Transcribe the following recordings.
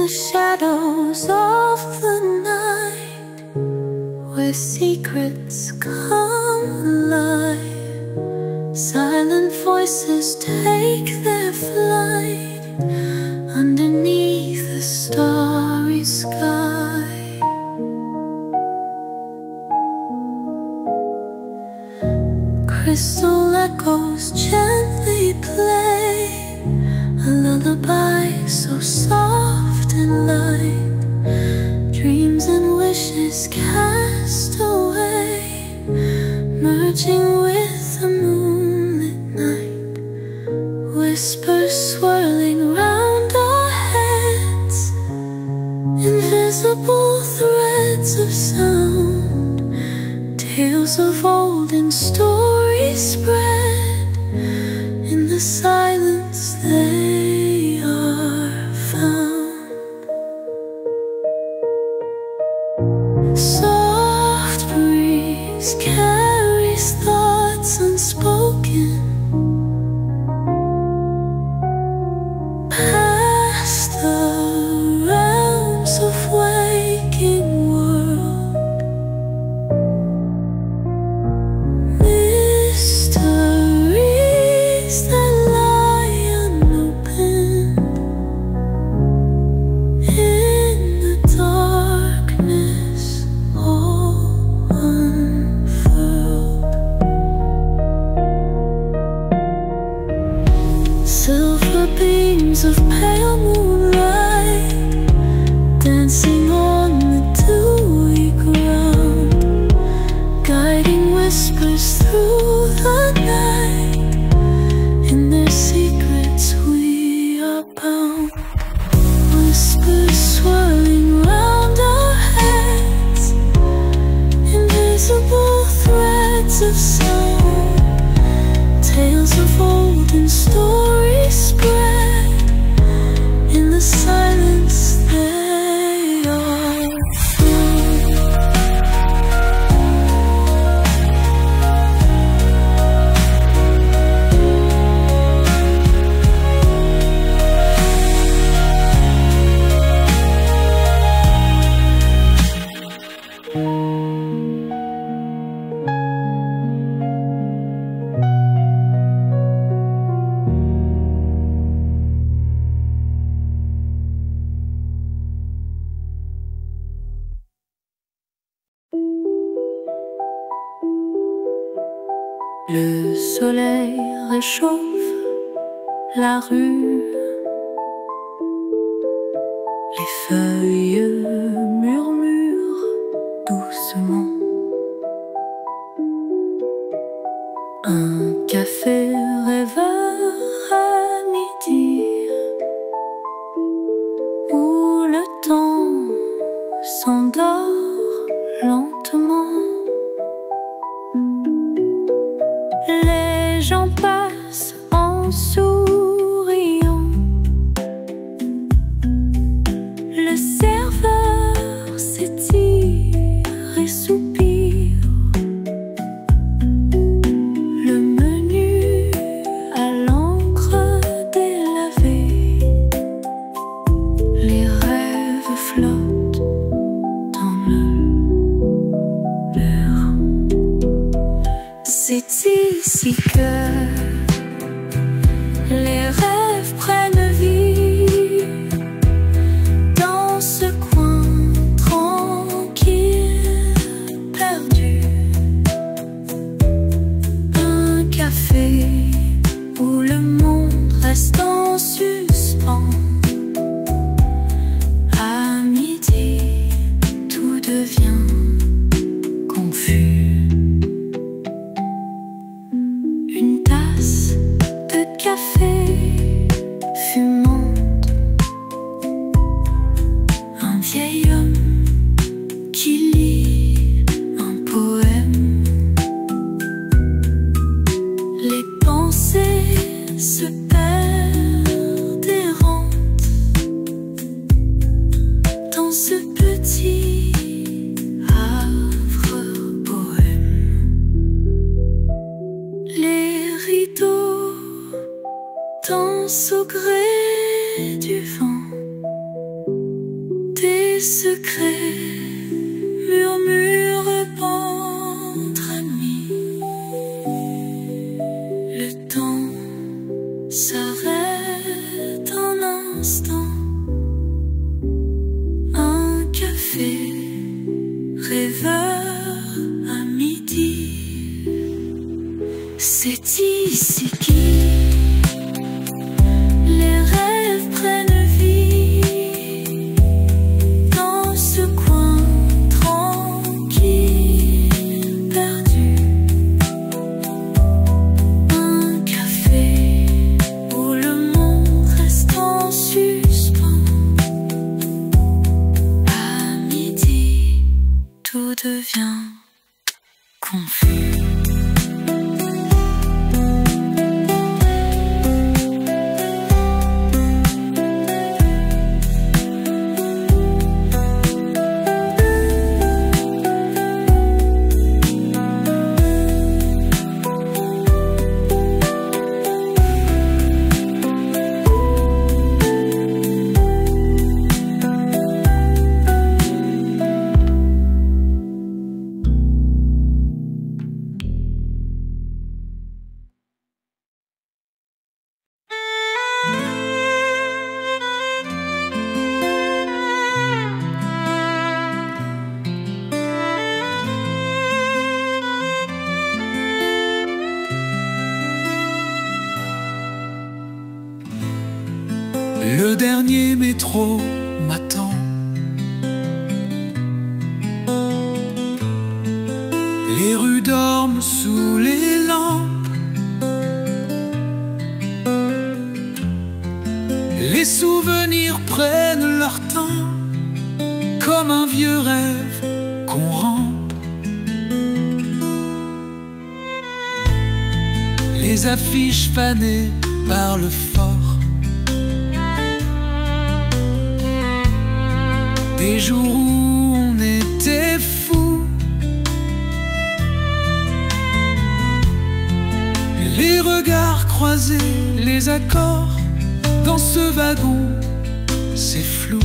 the shadows of the night, where secrets come alive, silent voices take their flight underneath the starry sky. Crystal echoes gently play a lullaby so soft and light. Dreams and wishes cast away, merging with the moonlit night. Whispers swirling round our heads, invisible threads of sound. Tales of old and stories spread in the silence they are found. Soft breeze carries thoughts unspoken past the realms of waking world. Mysteries that lie unopened in the darkness, all unfurled. Silver beams of pale moonlight dancing on the dewy ground, guiding whispers through the night. In their secrets we are bound. Whispers swirling round our heads, invisible threads of sound. Tales of old and stories spread in the silence they are found. Le soleil réchauffe la rue, les feuilles murmurent doucement. Un café rêveur à midi, où le temps s'endort lentement. Les gens passent en souriant. Le serveur s'étire et soupire. Le menu à l'encre délavée. Les rêves flottent dans l'air. C'est ici que les rêves prennent vie, dans ce coin tranquille, perdu. Un café où le monde reste en suspens. À midi, tout devient confus. Une tasse secrets murmurent entre amis. Le temps s'arrête un instant. Un café rêveur à midi. C'est ici qui les rêves prennent vie, dans ce coin tranquille, perdu. Un café où le monde reste en suspens. À midi, tout devient confus. Le dernier métro m'attend. Les rues dorment sous les lampes. Les souvenirs prennent leur temps, comme un vieux rêve qu'on rampe. Les affiches fanées par le fort, des jours où on était fous. Les regards croisés, les accords, dans ce wagon, c'est flou.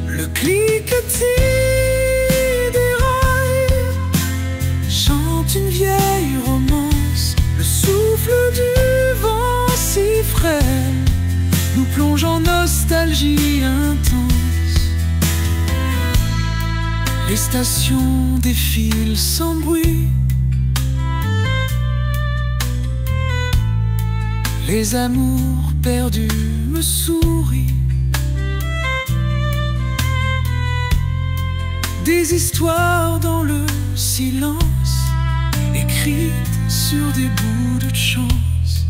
Le cliquetis des rails chante une vieille romance. Le souffle du vent si frais nous plonge en nostalgie intense. Les stations défilent sans bruit. Les amours perdus me sourient. Des histoires dans le silence, écrites sur des bouts de chance.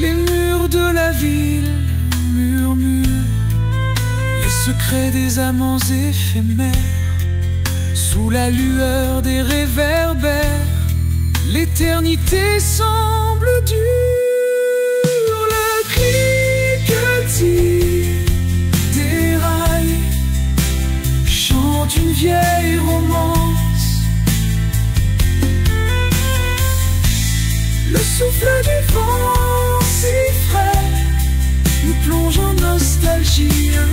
Les murs de la ville murmurent les secrets des amants éphémères. Sous la lueur des réverbères, l'éternité semble dure. Le cliquetis des rails chante une vieille romance. Le souffle du vent si frais nous plonge en nostalgie intense.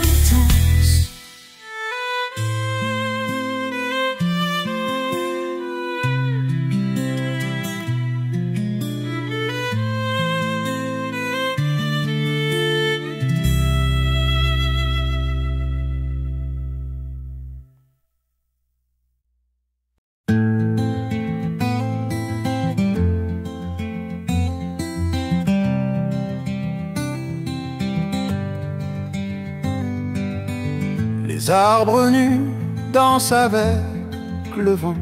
Les arbres nus dansent avec le vent.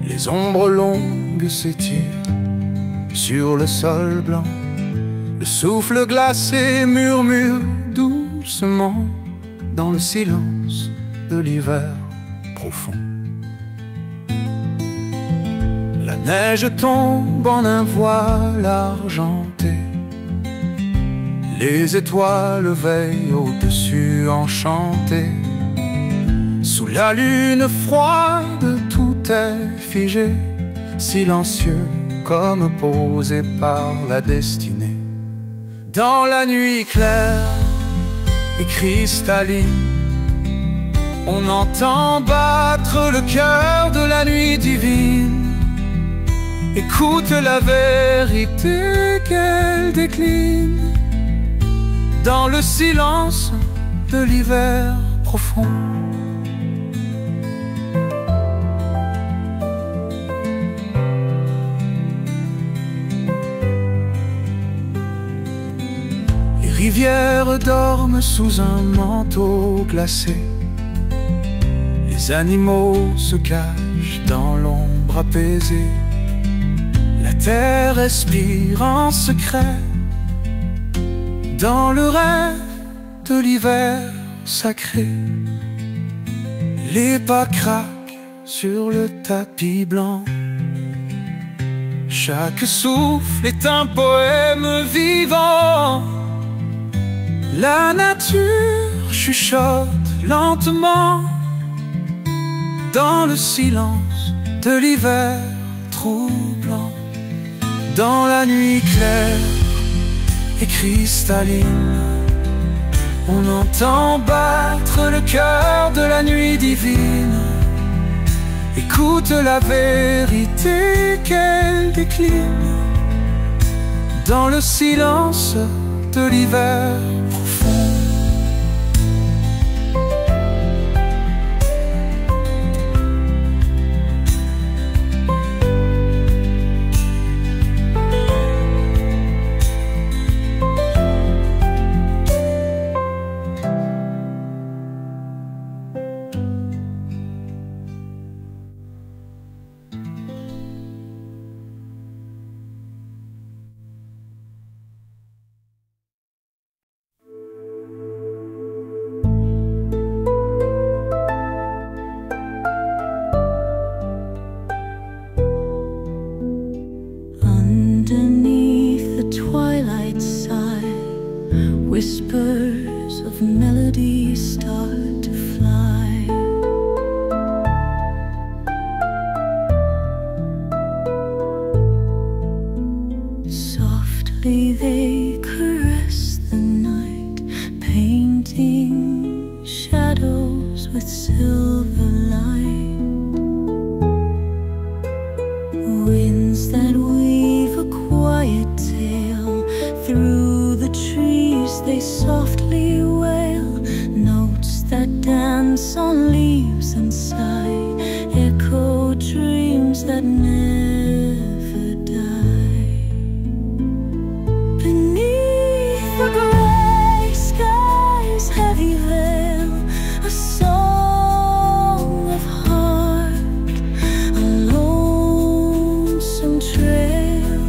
Les ombres longues s'étirent sur le sol blanc. Le souffle glacé murmure doucement dans le silence de l'hiver profond. La neige tombe en un voile argenté. Les étoiles veillent au-dessus enchantées. Sous la lune froide, tout est figé, silencieux comme posé par la destinée. Dans la nuit claire et cristalline, on entend battre le cœur de la nuit divine. Écoute la vérité qu'elle décline dans le silence de l'hiver profond. Les rivières dorment sous un manteau glacé. Les animaux se cachent dans l'ombre apaisée. La terre respire en secret dans le rêve de l'hiver sacré. Les pas craquent sur le tapis blanc. Chaque souffle est un poème vivant. La nature chuchote lentement dans le silence de l'hiver troublant. Dans la nuit claire et cristalline, on entend battre le cœur de la nuit divine. Écoute la vérité qu'elle décline dans le silence de l'hiver profond. Underneath the twilight sky, whispers of melody start to fly. Softly they caress the night, painting shadows with silver light. Winds that weave a quiet tale through the trees, they softly wail. Notes that dance on leaves and sigh, echo dreams that never die. Beneath the gray sky's heavy veil, a song of heart, a lonesome trail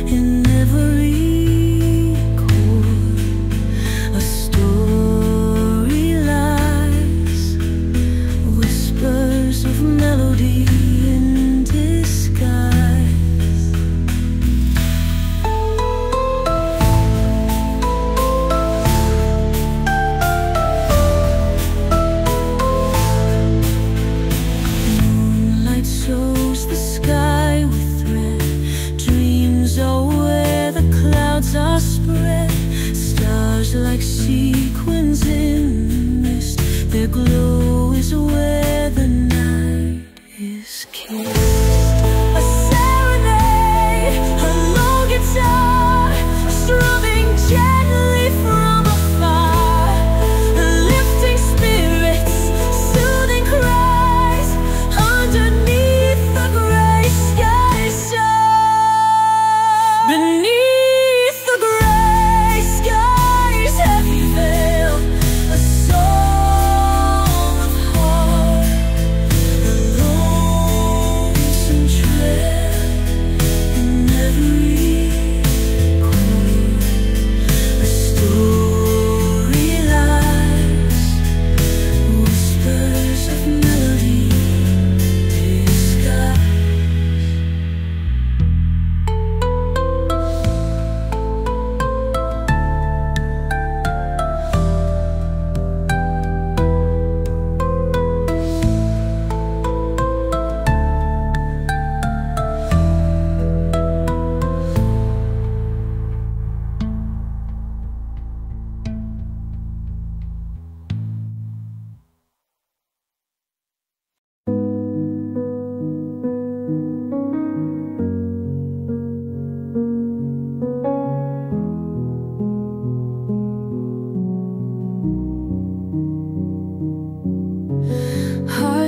in every chord. A story lies whispered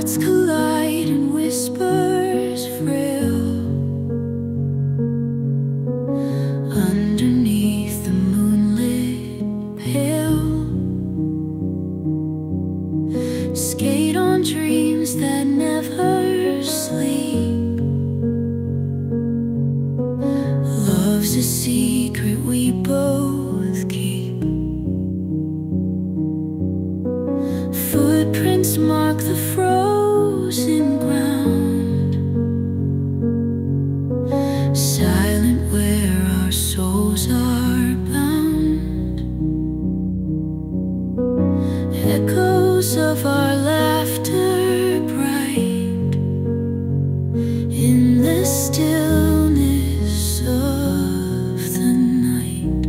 Hearts collide in whispers frail. Underneath the moonlit pale, skate on dreams that never sleep. Love's a secret we both keep. Footprints mark the frozen ground, silent where our souls are bound. Echoes of our laughter bright in the stillness of the night.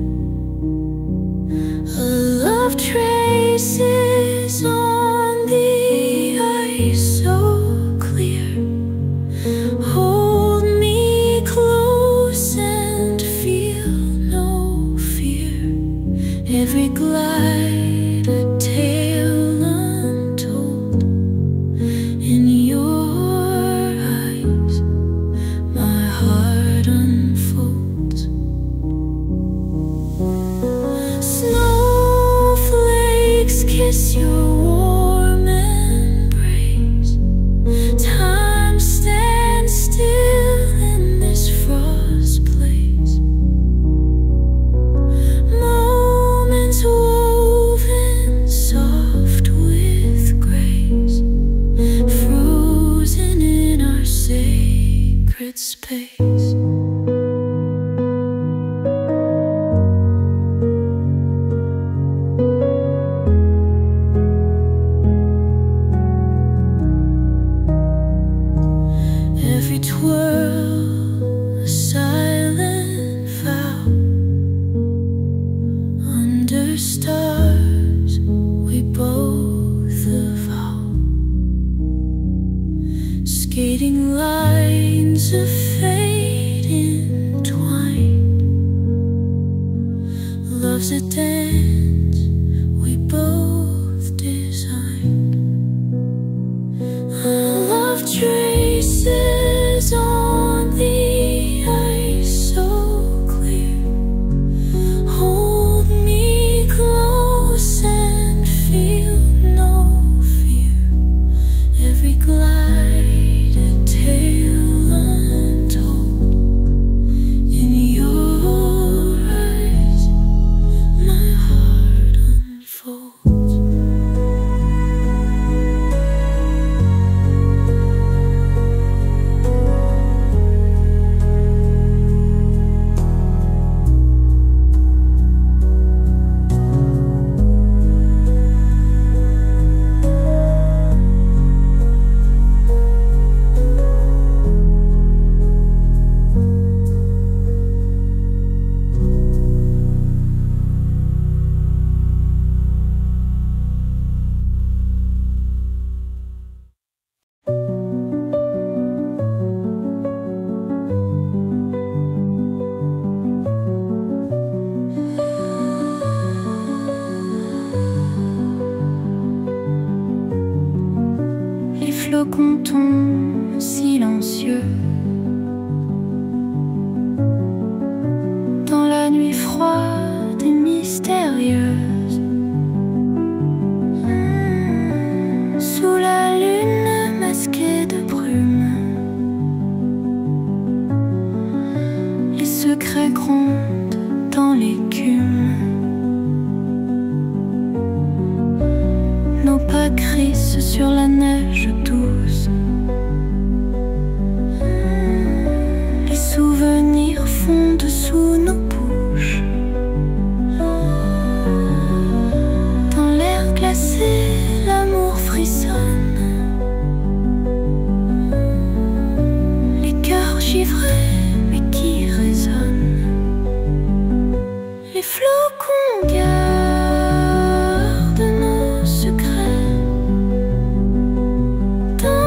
A love traces on the ice so clear. Hold me close and feel no fear. Every glide a tale untold. In your eyes my heart unfolds. Snowflakes kiss your warm embrace. Time stands still in this frost place. Moments woven soft with grace, frozen in our sacred space. Every twirl a silent vow. Under stars we both avow. Skating lines of fate entwined. Love's a dance we both designed. Love traces on the ice so clear. Hold me close and feel no fear. Every glide a tale untold. In your eyes my heart unfolds. Les flocons tombent silencieux dans la nuit froide et mystérieuse. Sous la lune masquée de brume, les secrets grondent dans l'écume. Nos pas crissent sur la neige douce. Les souvenirs fondent sous nos bouches. Dans l'air glacé, l'amour frissonne. Les cœurs givrés mais qui résonnent. Les flocons gardent nos secrets dans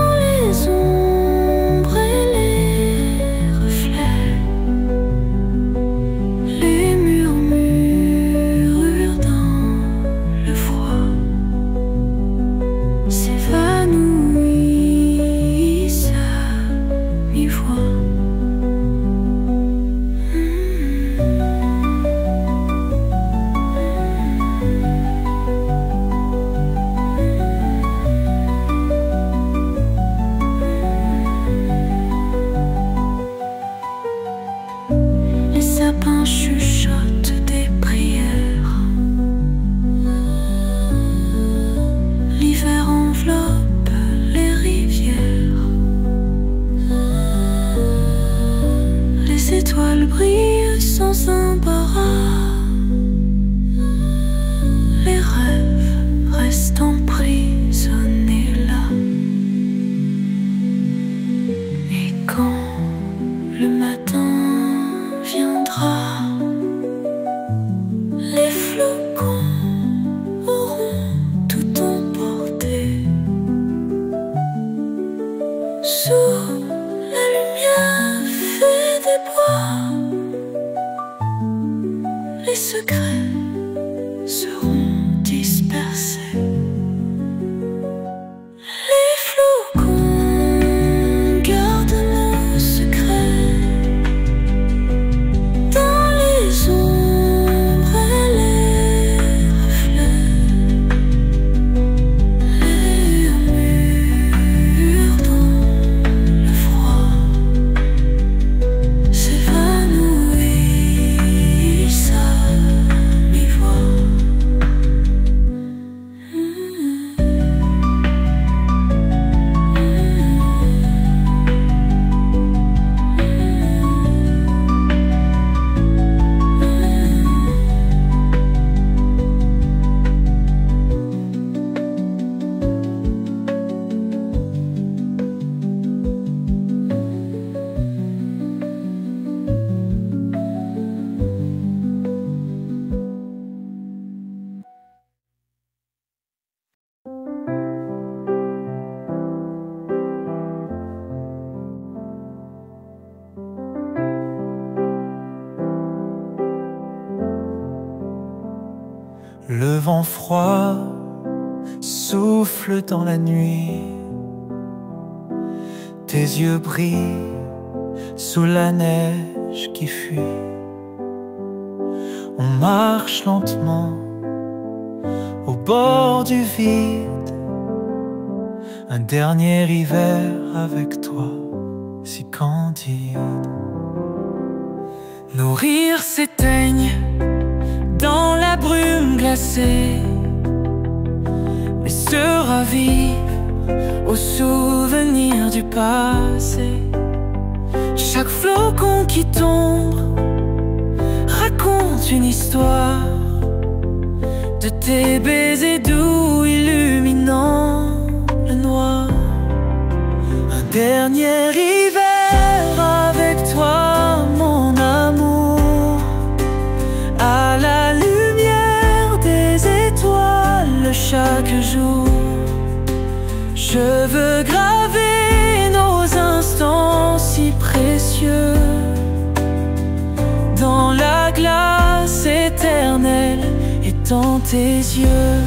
vent froid souffle dans la nuit. Tes yeux brillent sous la neige qui fuit. On marche lentement au bord du vide. Un dernier hiver avec toi, si candide. Nos rires s'éteignent dans la brume glacée, mais se ravivent au souvenir du passé. Chaque flocon qui tombe raconte une histoire de tes baisers doux illuminant le noir. Un dernier hiver avec toi, mon amour, à la lumière des étoiles chaque jour. Je veux graver nos instants si précieux dans la glace éternelle et dans tes yeux.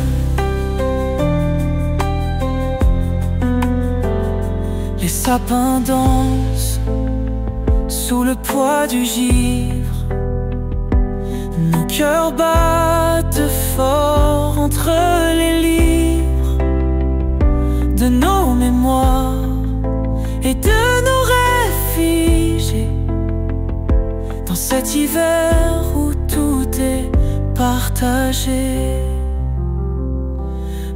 Les sapins dansent sous le poids du givre. Nos cœurs battent fort entre les livres de nos mémoires et de nos rêves figés dans cet hiver où tout est partagé.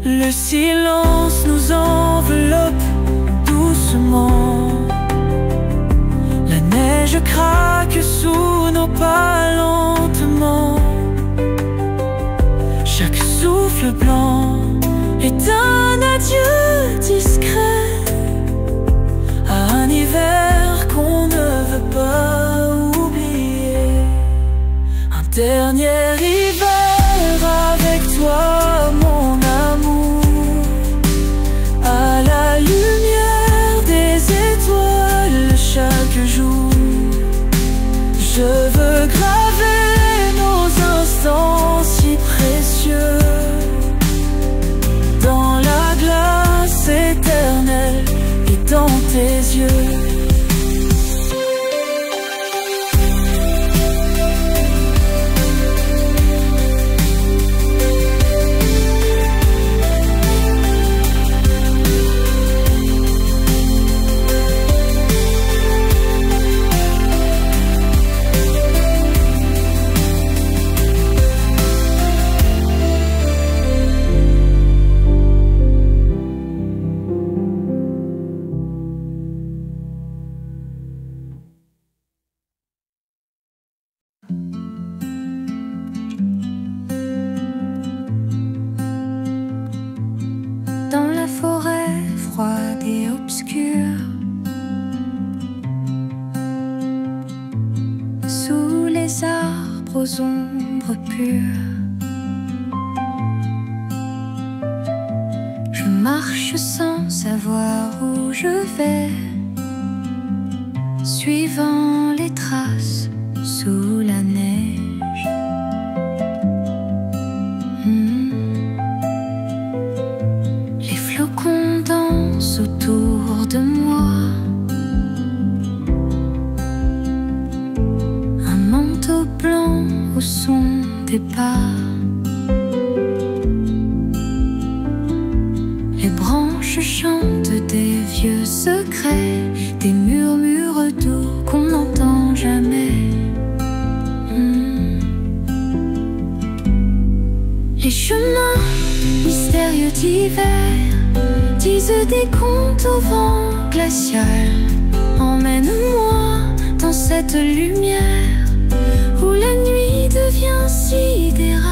Le silence nous enveloppe doucement. La neige craque sous nos pas lentement. Chaque souffle blanc est un adieu discret à un hiver qu'on ne veut pas oublier. Un dernier hiver avec toi, mon amour, à la lumière des étoiles chaque jour. Je veux graver nos instants si précieux dans la glace éternelle et dans tes yeux. Dans la forêt froide et obscure, sous les arbres aux ombres pures, je marche sans savoir où je vais, suivant les traces sous la neige. Les flocons dansent autour de moi. Un manteau blanc au son des pas. Les branches chantent des vieux secrets, des murmures doux qu'on n'entend jamais. Les chemins mystérieux d'hiver disent des contes au vent glacial. Emmène-moi dans cette lumière où la nuit devient sidérale.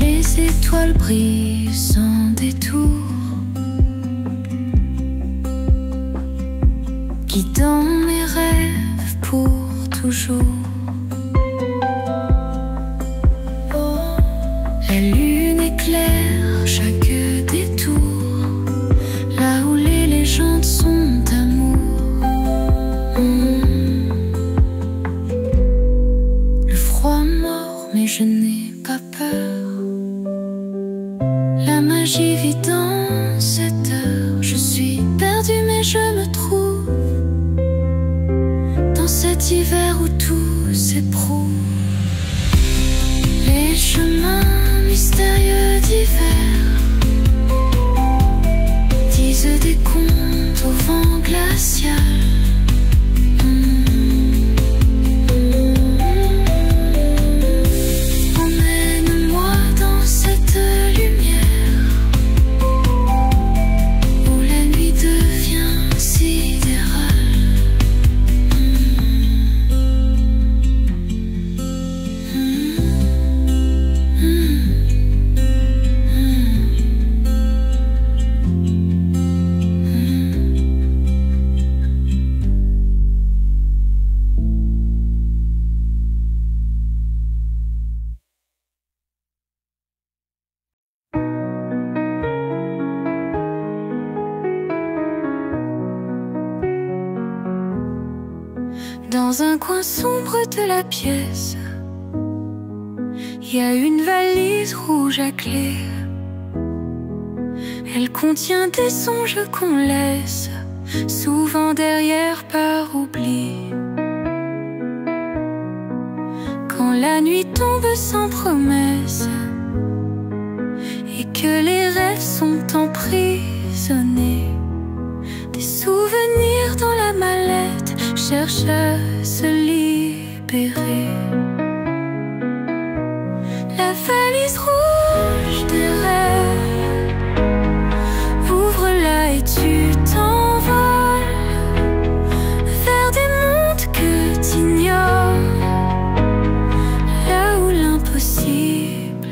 Les étoiles brillent sans détour, guidant mes rêves pour toujours. La lune éclaire chaque détour, là où les légendes sont d'amour. je n'ai pas peur. La magie vit dans cette heure. Je suis perdue mais je me trouve dans cet hiver où tout s'éprouve. Les chemins mystérieux d'hiver disent des contes au vent glacial. Emmène-moi dans cette lumière où la nuit devient sidérale. Dans un coin sombre de la pièce, il y a une valise rouge à clé. Elle contient des songes qu'on laisse souvent derrière par oubli. Quand la nuit tombe sans promesse et que les rêves sont emprisonnés, des souvenirs dans la mallette cherchent à se libérer. La valise rouge des rêves, ouvre-la et tu t'envoles vers des mondes que t'ignores, là où l'impossible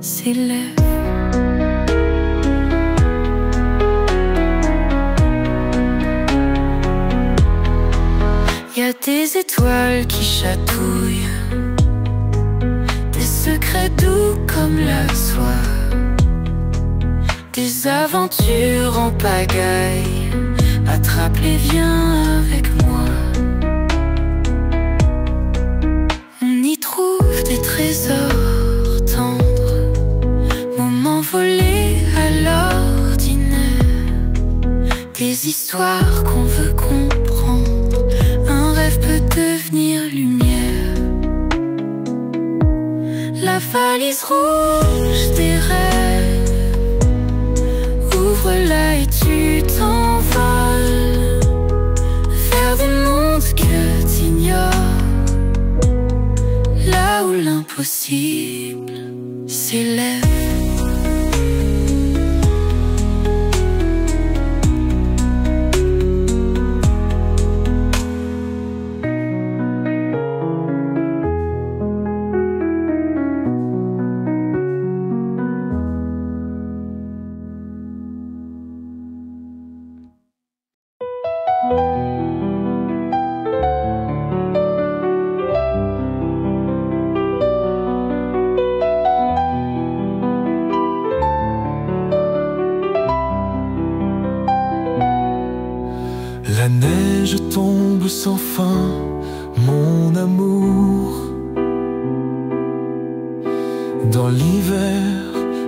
s'élève. Y a des étoiles qui chatouillent, des secrets doux comme la soie, des aventures en pagaille. Attrape-les, viens avec moi. On y trouve des trésors tendres, moments volés à l'ordinaire, des histoires qu'on veut comprendre. Un rêve peut devenir lumière. La valise rouge des rêves, ouvre-la et tu t'envoles vers des mondes que t'ignores, là où l'impossible s'élève. La neige tombe sans fin, mon amour. Dans l'hiver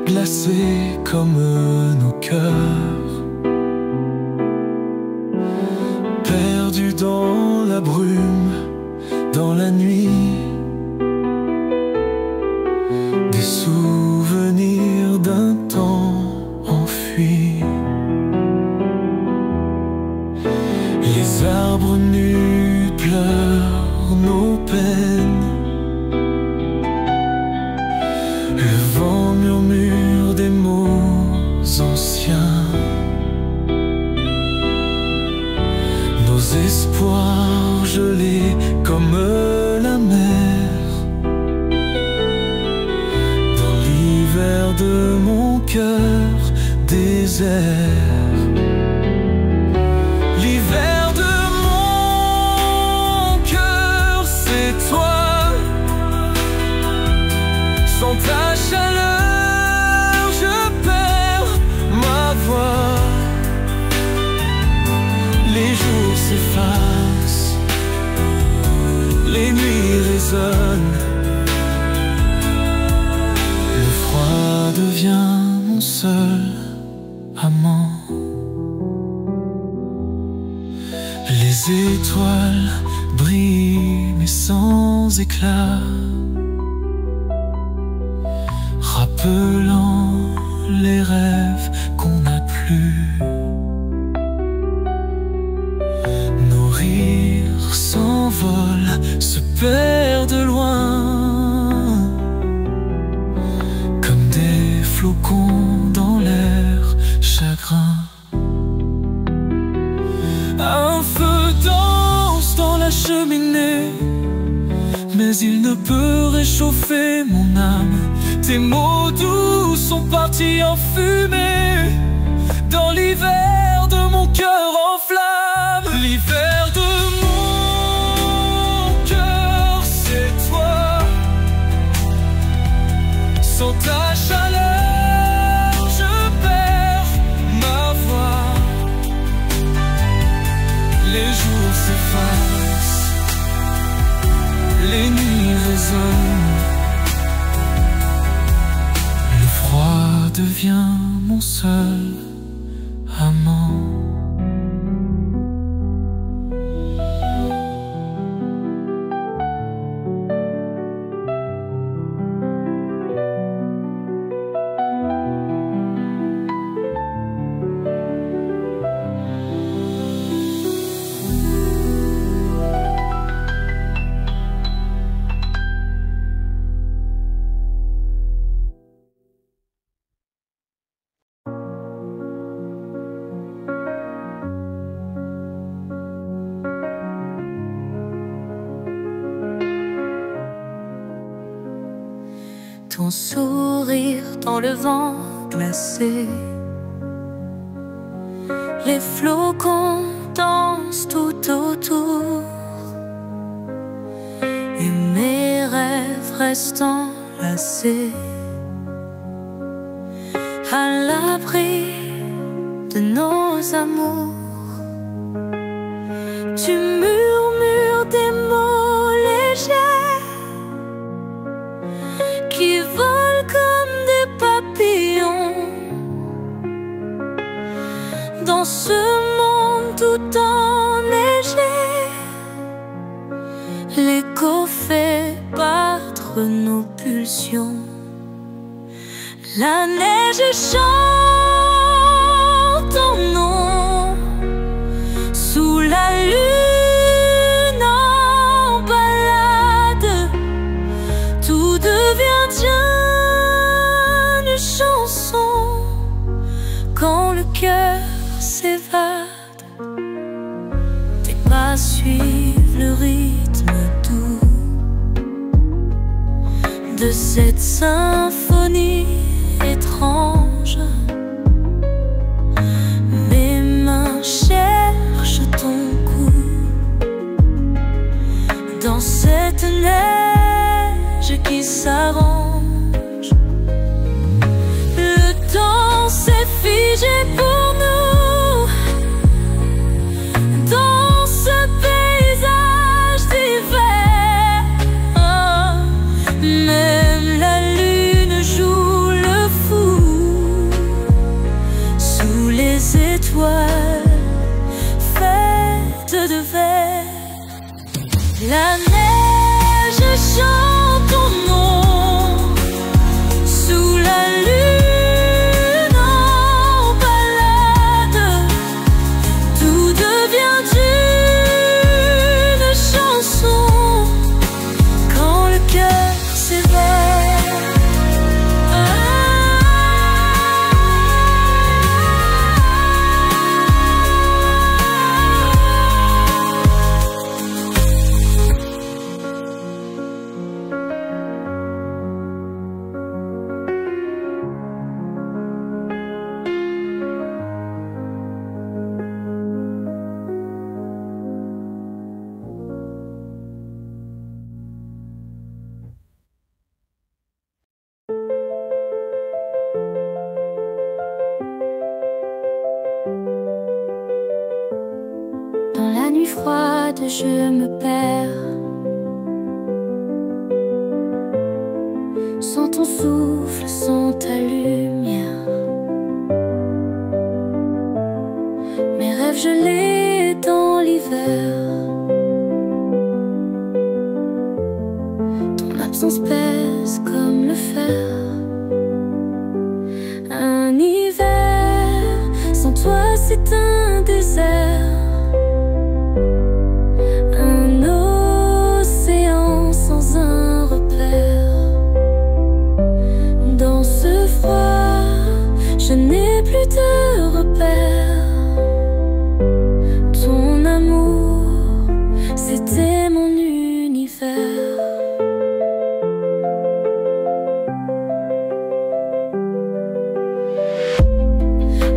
glacé comme nos cœurs, perdus dans la brume, dans la nuit, des souvenirs d'un temps enfui. Les arbres nus pleurent nos peines, le vent murmure des mots anciens. Nos espoirs gelés comme la mer, dans l'hiver de mon cœur désert. L'hiver de mon cœur, c'est toi. Sans ta chaleur, je perds ma voix. Les jours s'effacent, les nuits résonnent, devient mon seul amant. Les étoiles brillent mais sans éclat, rappelant les rêves qu'on n'a plus. Nos rires s'envolent, se perdent de loin, comme des flocons dans l'air chagrin. Un feu danse dans la cheminée, mais il ne peut réchauffer mon âme. Tes mots doux sont partis en fumée dans l'hiver de mon cœur en flamme. L'hiver de mon cœur, c'est toi. Sans ta chaleur, je perds ma voix. Les jours s'effacent, les nuits résonnent. Le froid devient mon seul amant. Ton sourire dans le vent glacé, les flocons dansent tout autour, et mes rêves restent enlacés à l'abri de nos amours. Tu murmures des mots légers qui volent comme des papillons dans ce monde tout enneigé. L'écho fait battre nos pulsions. La neige chante ton nom sous la lune en balade. Tout devient une chanson quand le cœur s'évade. Tes pas suivent le rythme doux de cette symphonie étrange. Mes mains cherchent ton cou dans cette neige qui s'arrange. Le temps s'est figé pour nous dans ce paysage d'hiver. Même la lune joue le fou sous les étoiles faites de verre. La neige chante ton nom sous la lune en balade. Tout devient une chanson quand le cœur s'éveille. Dans la nuit froide, je me perds sans ton souffle, sans ta lumière. Mes rêves gelés dans l'hiver. Ton absence pèse comme le fer. Un hiver sans toi c'est un désert. Un océan sans un repère. Dans ce froid, je n'ai plus de repères. Ton amour, c'était mon univers.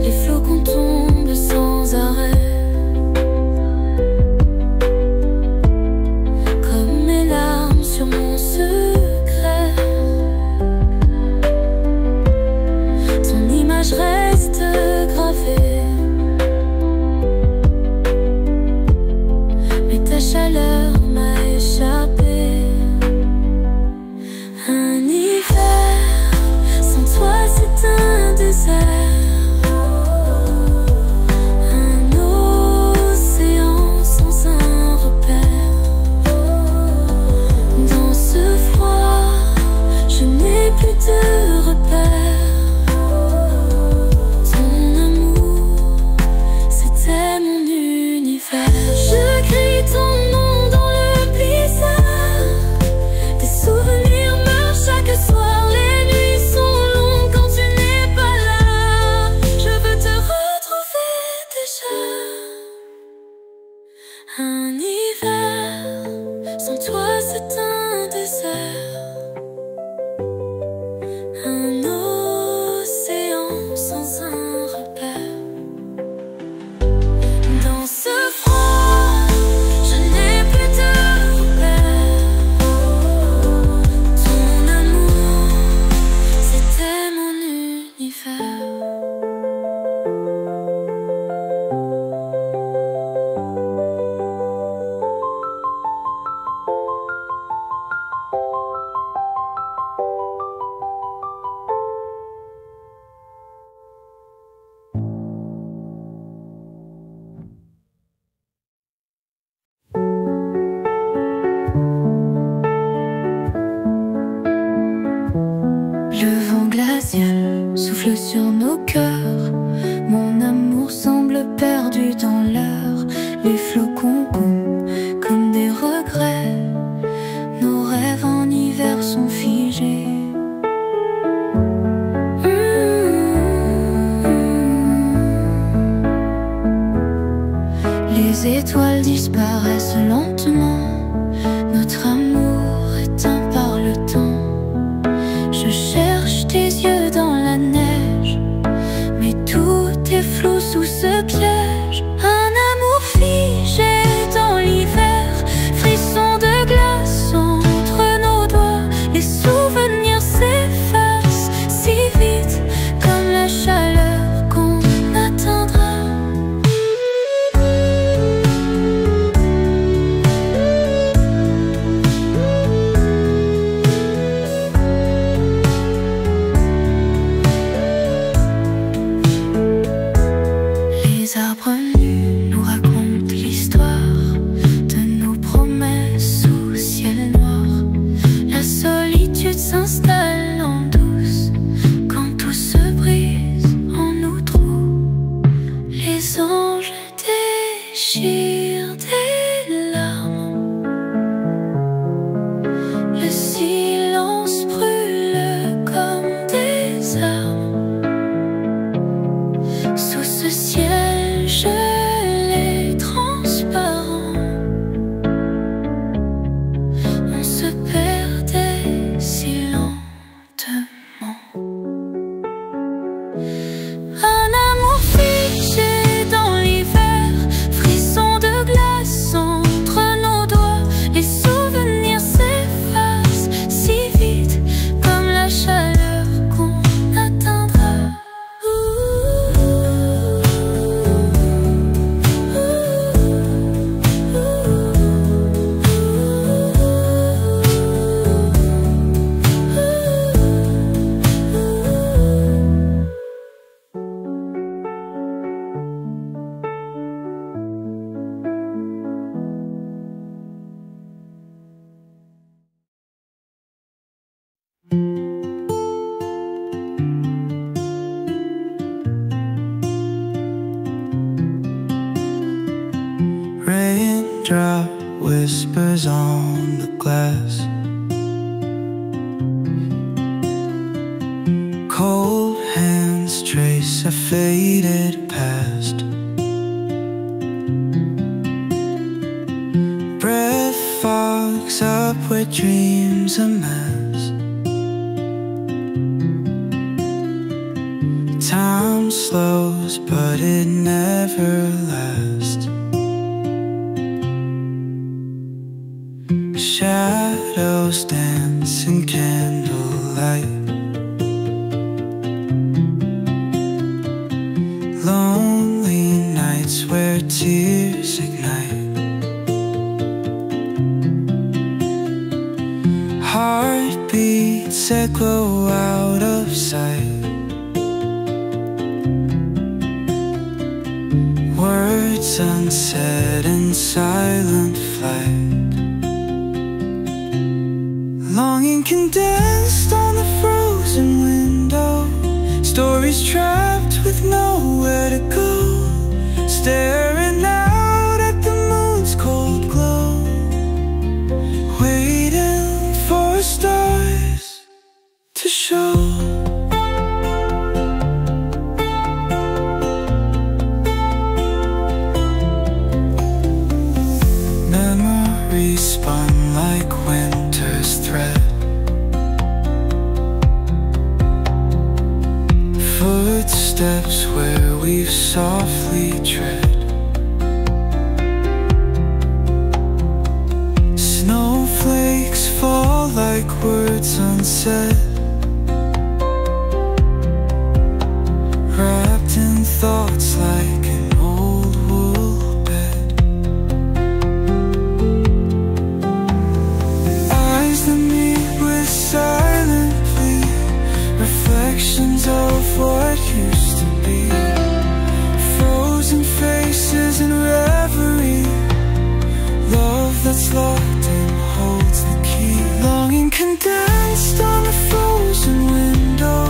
Les flocons tombent sans arrêt, comme mes larmes sur mon secret. Ton image reste gravée, mais ta chaleur m'a échappé. Un hiver sans toi c'est un désert. Un hiver sans toi c'est un désert. Un océan sans un repère. Dans ce froid, je n'ai plus de repères. Ton amour, c'était mon univers. Le vent glacial souffle sur nos cœurs. Mon amour semble perdu dans l'air. Les flocons tombent comme des regrets. Nos rêves en hiver sont figés. Les étoiles disparaissent lentement. Notre amour éteint par le temps. Je cherche tes yeux dans la neige, mais tout est flou sous ce piège. Un amour figé dans l'hiver, frisson de glace entre nos doigts. Les souvenirs s'effacent si vite, comme la chaleur qu'on atteindra. Les arbres nus nous racontent l'histoire de nos promesses sous ciel noir. La solitude s'installe en douce quand tout se brise en nous trous. Les anges déchirent des larmes. Le silence brûle comme des armes. Sous ce ciel gelé transparent, on se perdait si lentement. pass. Cold hands trace a faded past. Breath fogs up where dreams amass. Time slows, but it never lasts. Shadows dance in candlelight. Lonely nights where tears ignite. Heartbeats echo out of sight. Words unsaid in silent flight. Longing condensed on the frozen window. Stories trapped with nowhere to go. Staring out at the moon's cold glow. Waiting for stars to show. Memories spun like winter's thread. Footsteps where we softly tread. Snowflakes fall like words unsaid. Wrapped in thoughts like an old wool bed. Eyes that meet with silent plea. Reflections of what used to be. Frozen faces in reverie. Love that's locked in holds the key. Longing condensed on a frozen window.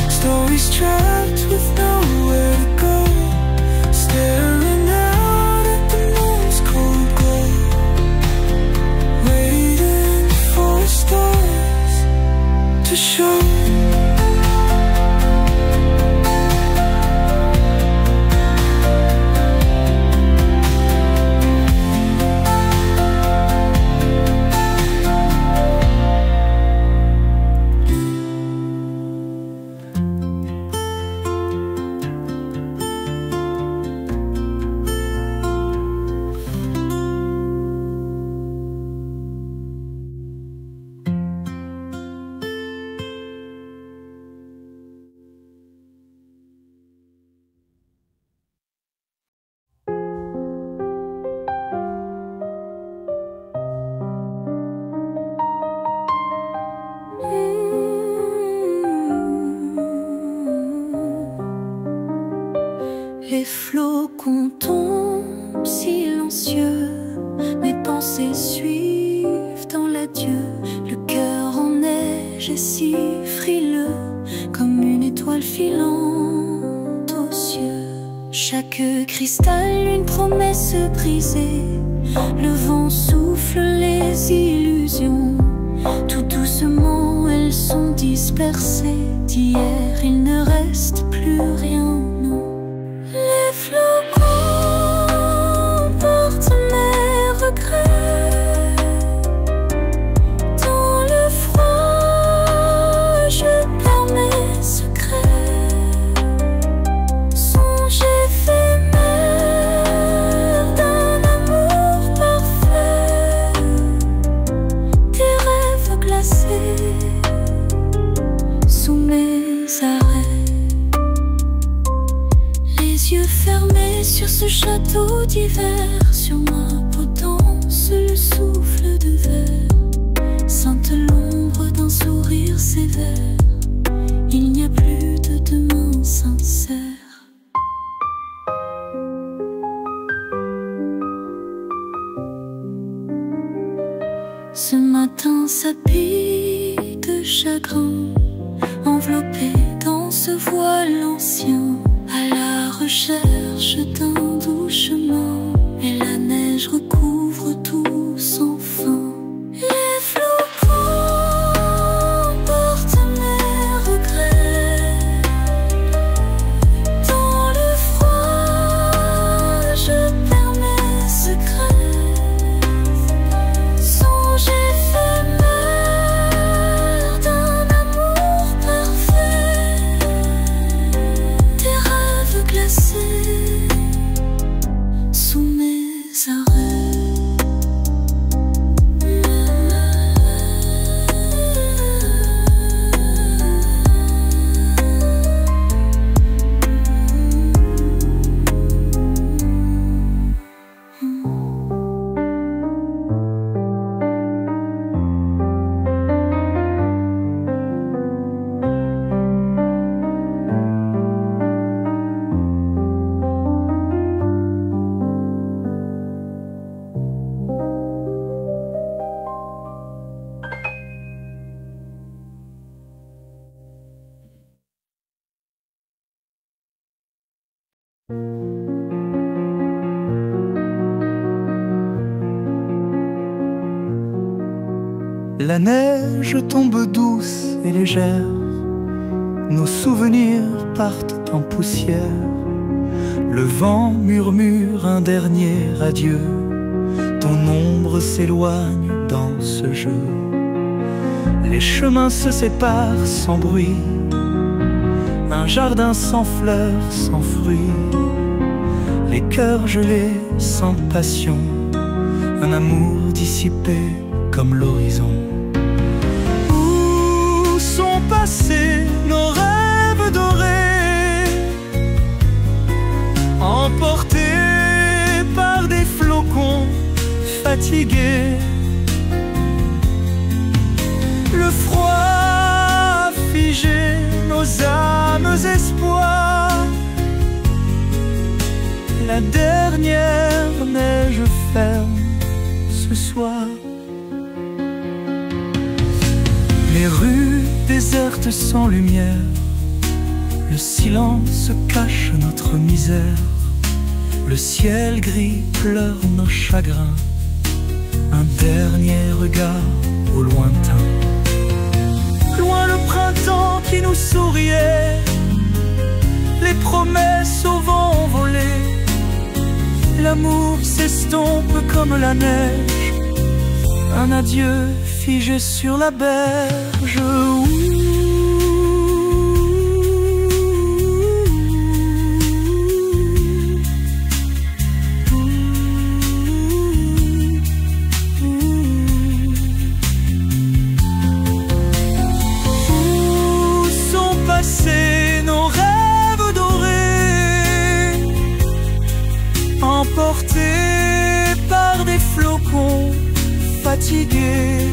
Stories trapped with nowhere to go. Staring out at the moon's cold glow. Waiting for stars to show. Les flocons tombent silencieux, mes pensées suivent dans l'adieu. Le cœur en neige est si frileux, comme une étoile filante aux cieux. Chaque cristal, une promesse brisée. Le vent souffle les illusions. Tout doucement, elles sont dispersées. D'hier, il ne reste plus rien. Les flocons portent mes regrets. Dans le froid, je perds mes secrets. Songe éphémère d'un amour parfait. Des rêves glacés sous mes arrêts. Les yeux fermés sur ce château d'hiver. Sur ma peau danse le souffle de verre. Scintille l'ombre d'un sourire sévère. Il n'y a plus de demain sincère. Ce matin s'habille de chagrin, enveloppé dans ce voile ancien, à la recherche d'un doux chemin. Et la neige recouvre tout sans fin. Les flots La neige tombe douce et légère, nos souvenirs partent en poussière. Le vent murmure un dernier adieu, ton ombre s'éloigne dans ce jeu. Les chemins se séparent sans bruit, un jardin sans fleurs, sans fruits, les cœurs gelés sans passion, un amour dissipé comme l'horizon. Où sont passés nos rêves dorés, emportés par des flocons fatigués? Le froid a figé nos âmes espoirs, la dernière neige ferme ce soir. Les rues désertes sans lumière, le silence cache notre misère. Le ciel gris pleure nos chagrins, un dernier regard au lointain. Loin le printemps qui nous souriait, les promesses au vent volé. L'amour s'estompe comme la neige, un adieu figé sur la berge. Où sont passés nos rêves dorés, emportés par des flocons fatigués?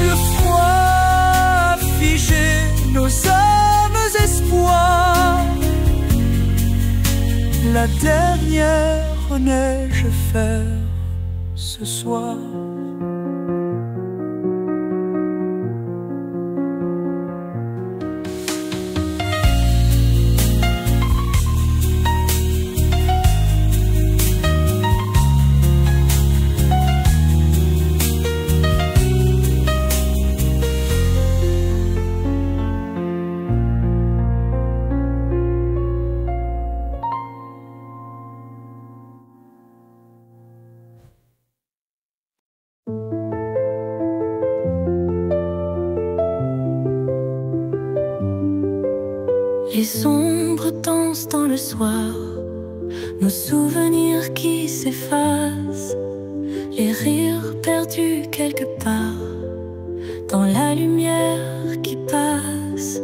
Le froid a figé nos âmes espoirs, la dernière neige faire ce soir. Les ombres dansent dans le soir, nos souvenirs qui s'effacent, les rires perdus quelque part, dans la lumière qui passe.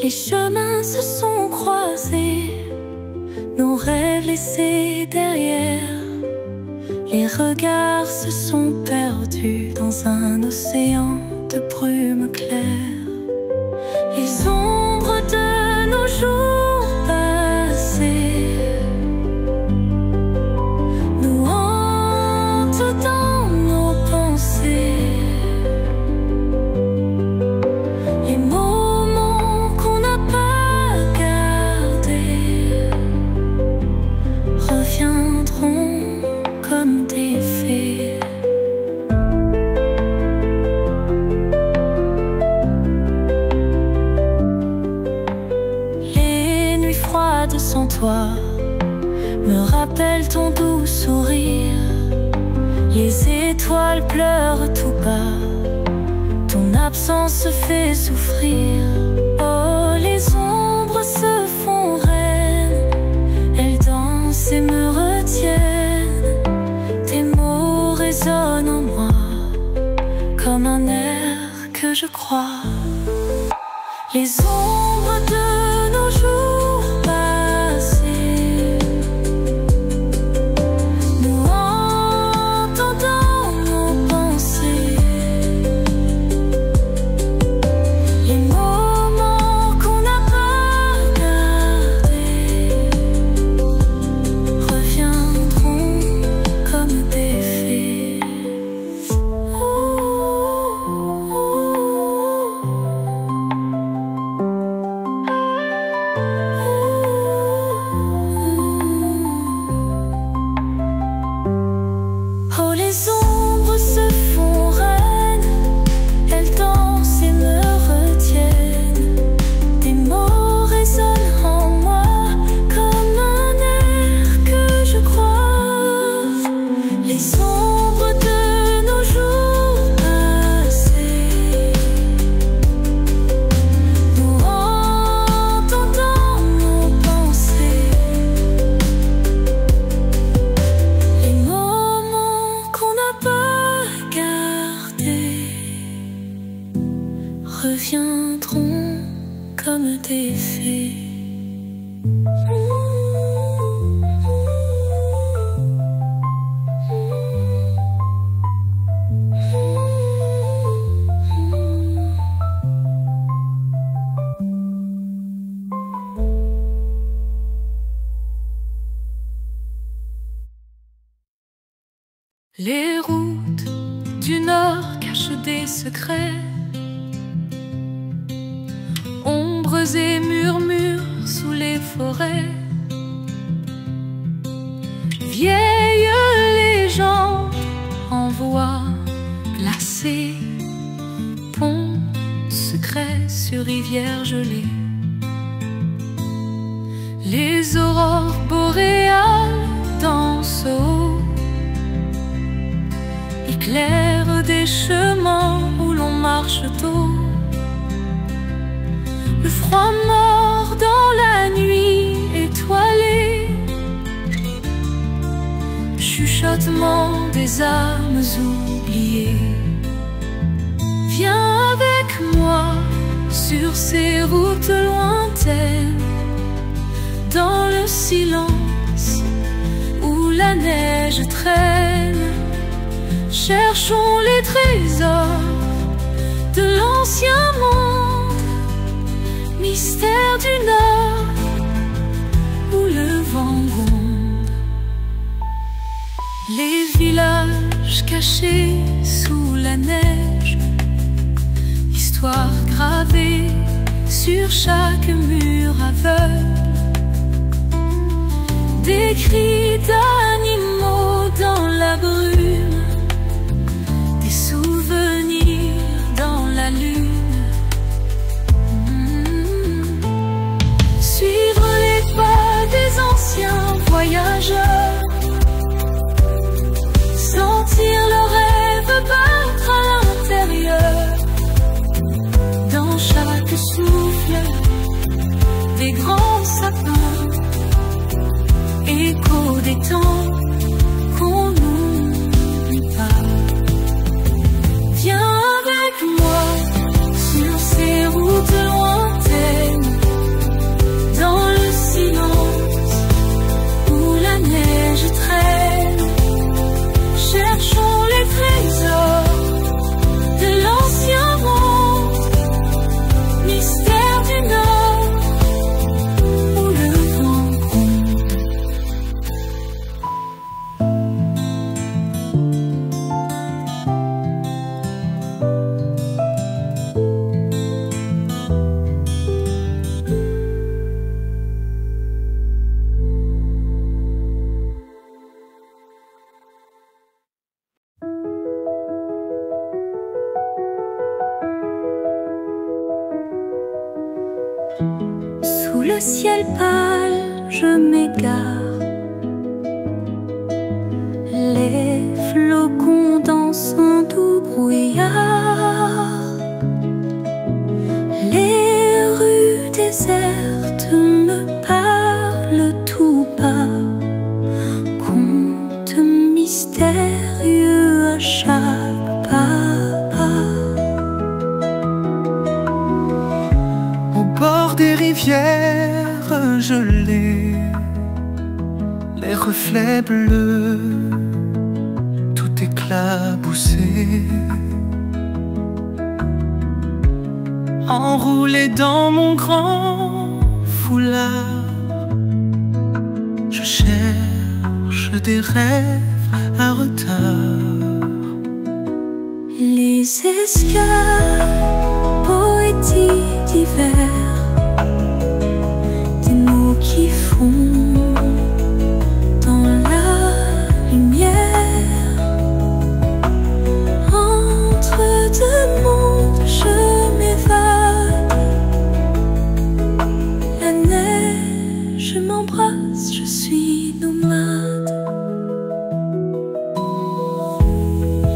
Les chemins se sont croisés, nos rêves laissés derrière, les regards se sont perdus dans un océan de brume claire. Les ombres de nos jours passés nous hantent dans nos pensées. Les moments qu'on n'a pas gardés reviendront comme des fées. Sans toi me rappelle ton doux sourire. Les étoiles pleurent tout bas, ton absence se fait souffrir. Oh, les ombres se font reines, elles dansent et me retiennent. Tes mots résonnent en moi comme un air que je crois. Les ombres de nos jours reviendront comme des fées. Les routes du Nord cachent des secrets, ombres et murmures sous les forêts. Vieilles légendes en voie glacée, ponts secrets sur rivières gelées. Les aurores boréales dansent haut, éclairent des chemins où l'on marche tôt. Le froid mord dans la nuit étoilée, chuchotement des âmes oubliées. Viens avec moi sur ces routes lointaines, dans le silence où la neige traîne. Cherchons les trésors de l'ancien monde, mystère du Nord où le vent gronde. Les villages cachés sous la neige, histoire gravée sur chaque mur aveugle. Des cris d'animaux dans la brume, des souvenirs dans la lune. Suivre les pas des anciens voyageurs, sentir leurs rêves battre à l'intérieur. Dans chaque souffle des grands sapins, écho des temps qu'on n'oublie pas. Viens avec moi sur ces routes lointaines, dans le silence où la neige traîne. Cherchons les trésors de l'ancien monde, mystère du Nord où le vent gronde. Sous le ciel pâle, je m'égare. Les flocons dansent un doux brouillard. Les rues désertes me parlent tout bas, contes mystérieux à chaque pas. Au bord des rivières gelées, les reflets bleus, tout éclaboussé. Enroulé dans mon grand foulard, je cherche des rêves à retard. Les escales poétiques d'hiver, des mots qui font dans la lumière. Entre deux mondes, je m'évade. La neige m'embrasse, je suis nomade.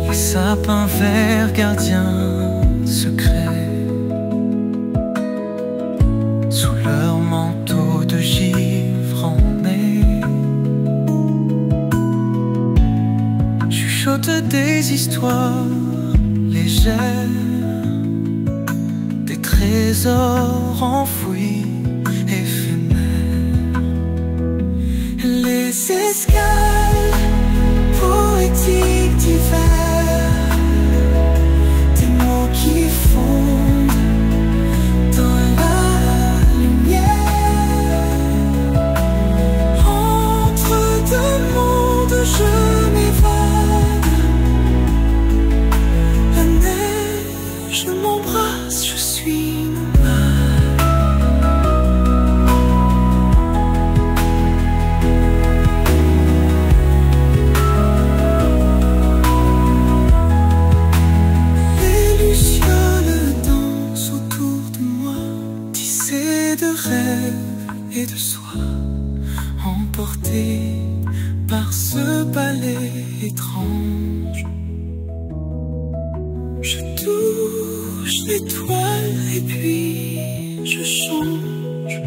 Les sapins verts gardiens secrets, sous leur manteau de givre en mai, chuchotent des histoires légères, des trésors enfouis, éphémères. Les escales poétiques d'hiver, des mots qui fondent dans la lumière. Entre deux mondes je m'évade, la neige m'embrasse, je suis nomade. Les lucioles dansent autour de moi, tissées de rêves et de soie, emportées par ce ballet étrange. Je touche l'étoile et puis je change.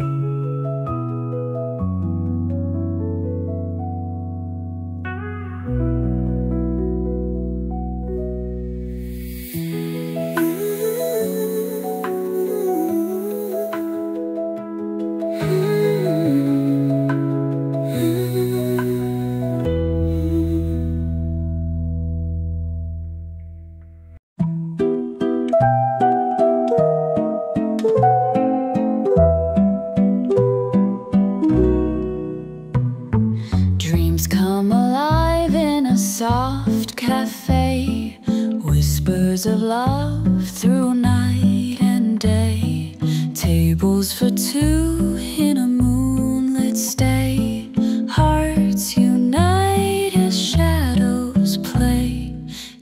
Dreams come alive in a soft cafe, whispers of love through night and day. Tables for two in a moonlit stay, hearts unite as shadows play.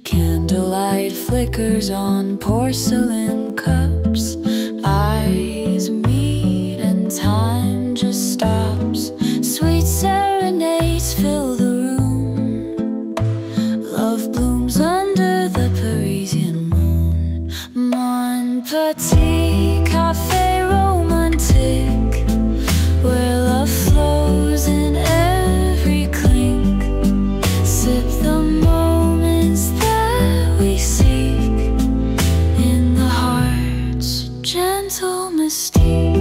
Candlelight flickers on porcelain cups, eyes meet and time just stops. Sweet serenades fill the room, love blooms under the Parisian moon. Mon petit café romantique, where love flows in every clink. Sip the moments that we seek in the heart's gentle mystique.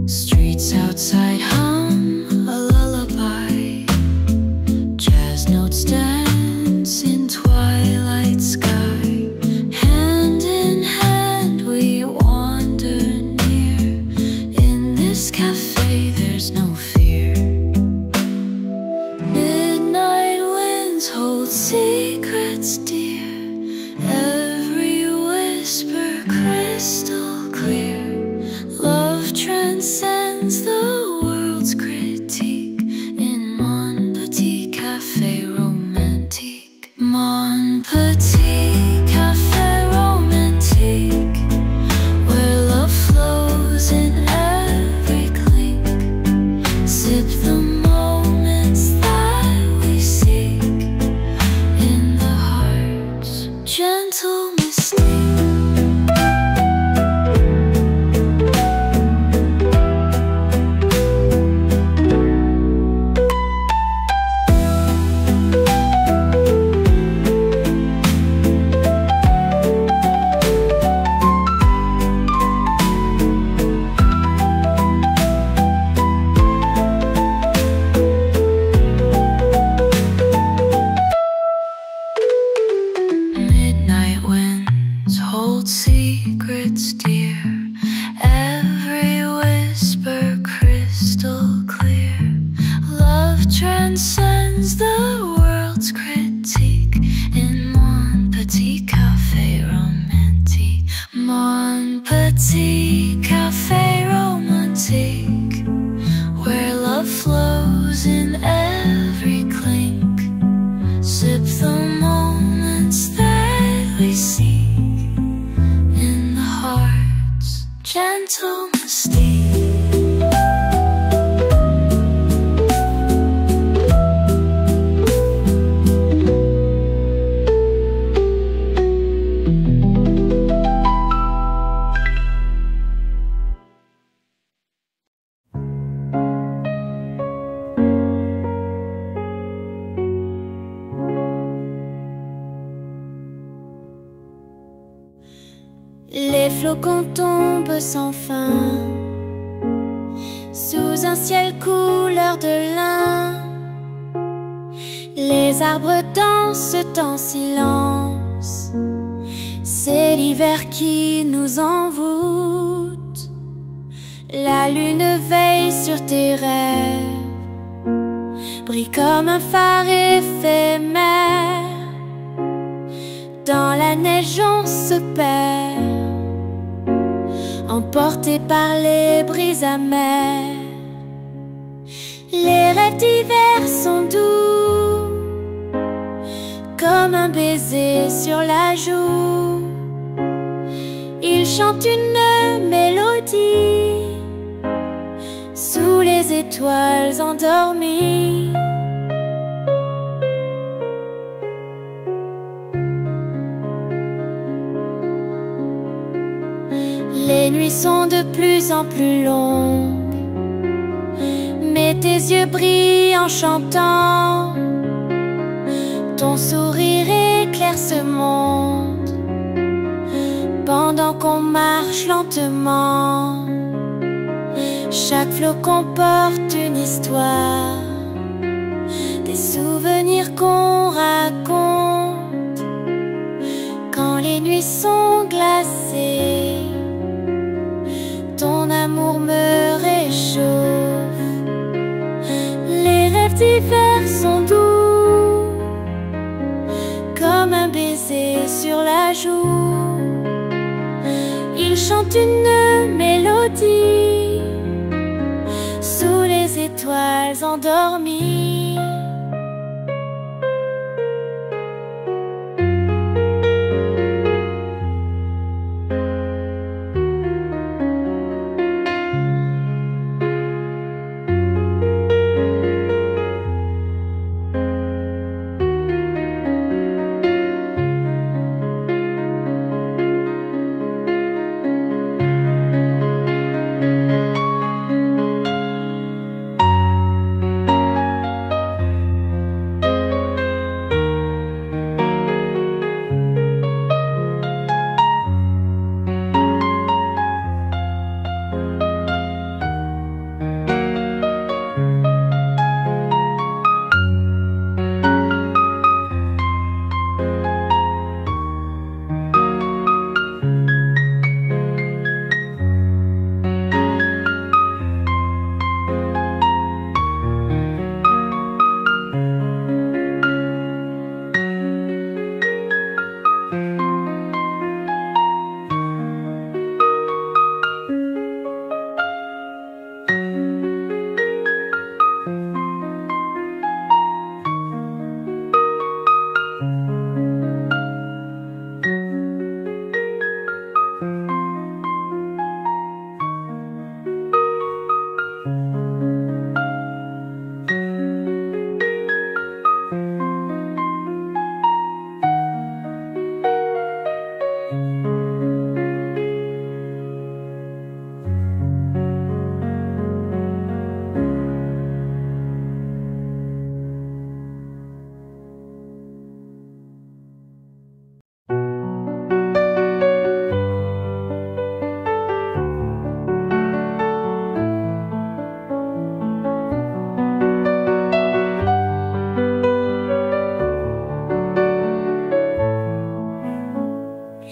Streets outside hum a lullaby, jazz notes dance in twilight sky. Hand in hand we wander near, in this cafe there's no fear. Midnight winds hold secrets dear, every whisper crystal clear. Love transcends the world's critique in Mon Petit Café Romantique. Mon Petit Café Romantique, where love flows in every clink. Sip the moments that we seek in the heart's gentle mystique. Les flocons tombent sans fin sous un ciel couleur de lin. Les arbres dansent en silence, c'est l'hiver qui nous envoûte. La lune veille sur tes rêves, brille comme un phare éphémère. Dans la neige on se perd, emporté par les brises amères. Les rêves d'hiver sont doux, comme un baiser sur la joue. Ils chantent une mélodie sous les étoiles endormies. Les nuits sont de plus en plus longues, mais tes yeux brillent en chantant. Ton sourire éclaire ce monde pendant qu'on marche lentement. Chaque flocon porte une histoire, des souvenirs qu'on raconte. Quand les nuits sont glacées, ton amour me réchauffe. Les rêves d'hiver sont doux, comme un baiser sur la joue. Ils chantent une mélodie sous les étoiles endormies.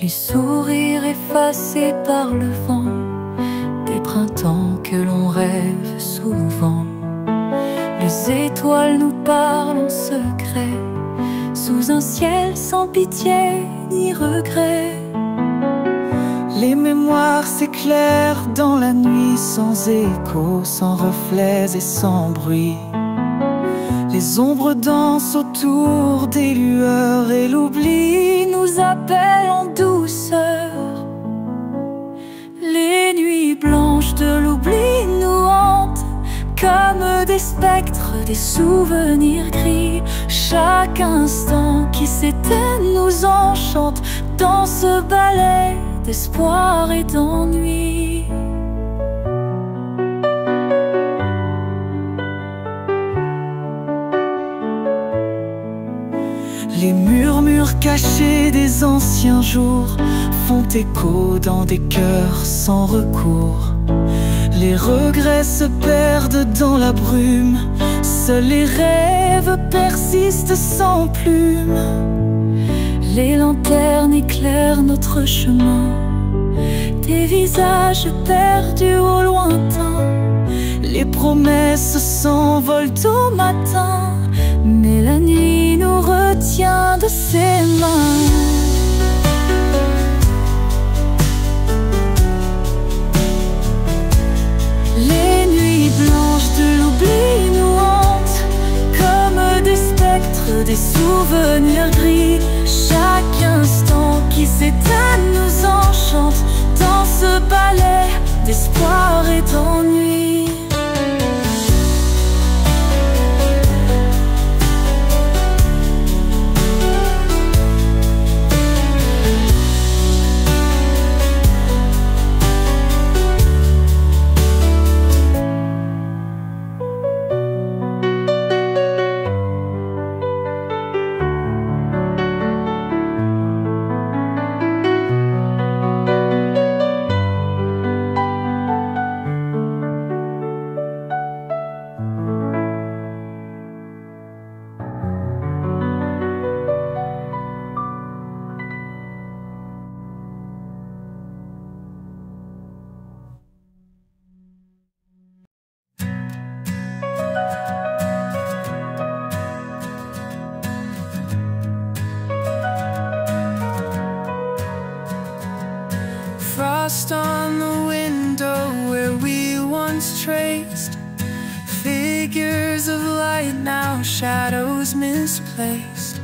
Les sourires effacés par le vent, des printemps que l'on rêve souvent. Les étoiles nous parlent en secret, sous un ciel sans pitié ni regret. Les mémoires s'éclairent dans la nuit, sans écho, sans reflets et sans bruit. Les ombres dansent autour des lueurs et l'oubli nous appelle en douceur. Les nuits blanches de l'oubli nous hantent, comme des spectres, des souvenirs gris. Chaque instant qui s'éteint nous enchante dans ce ballet d'espoir et d'ennui. Les murmures murmures cachés des anciens jours font écho dans des cœurs sans recours. Les regrets se perdent dans la brume, seuls les rêves persistent sans plume. Les lanternes éclairent notre chemin, des visages perdus au lointain. Les promesses s'envolent au matin, mais la nuit nous retient de ses mains. Les nuits blanches de l'oubli nous hantent, comme des spectres, des souvenirs gris. Chaque instant qui s'éteint nous enchante dans ce ballet d'espoir et d'ennui. Frost on the window where we once traced figures of light, now shadows misplaced.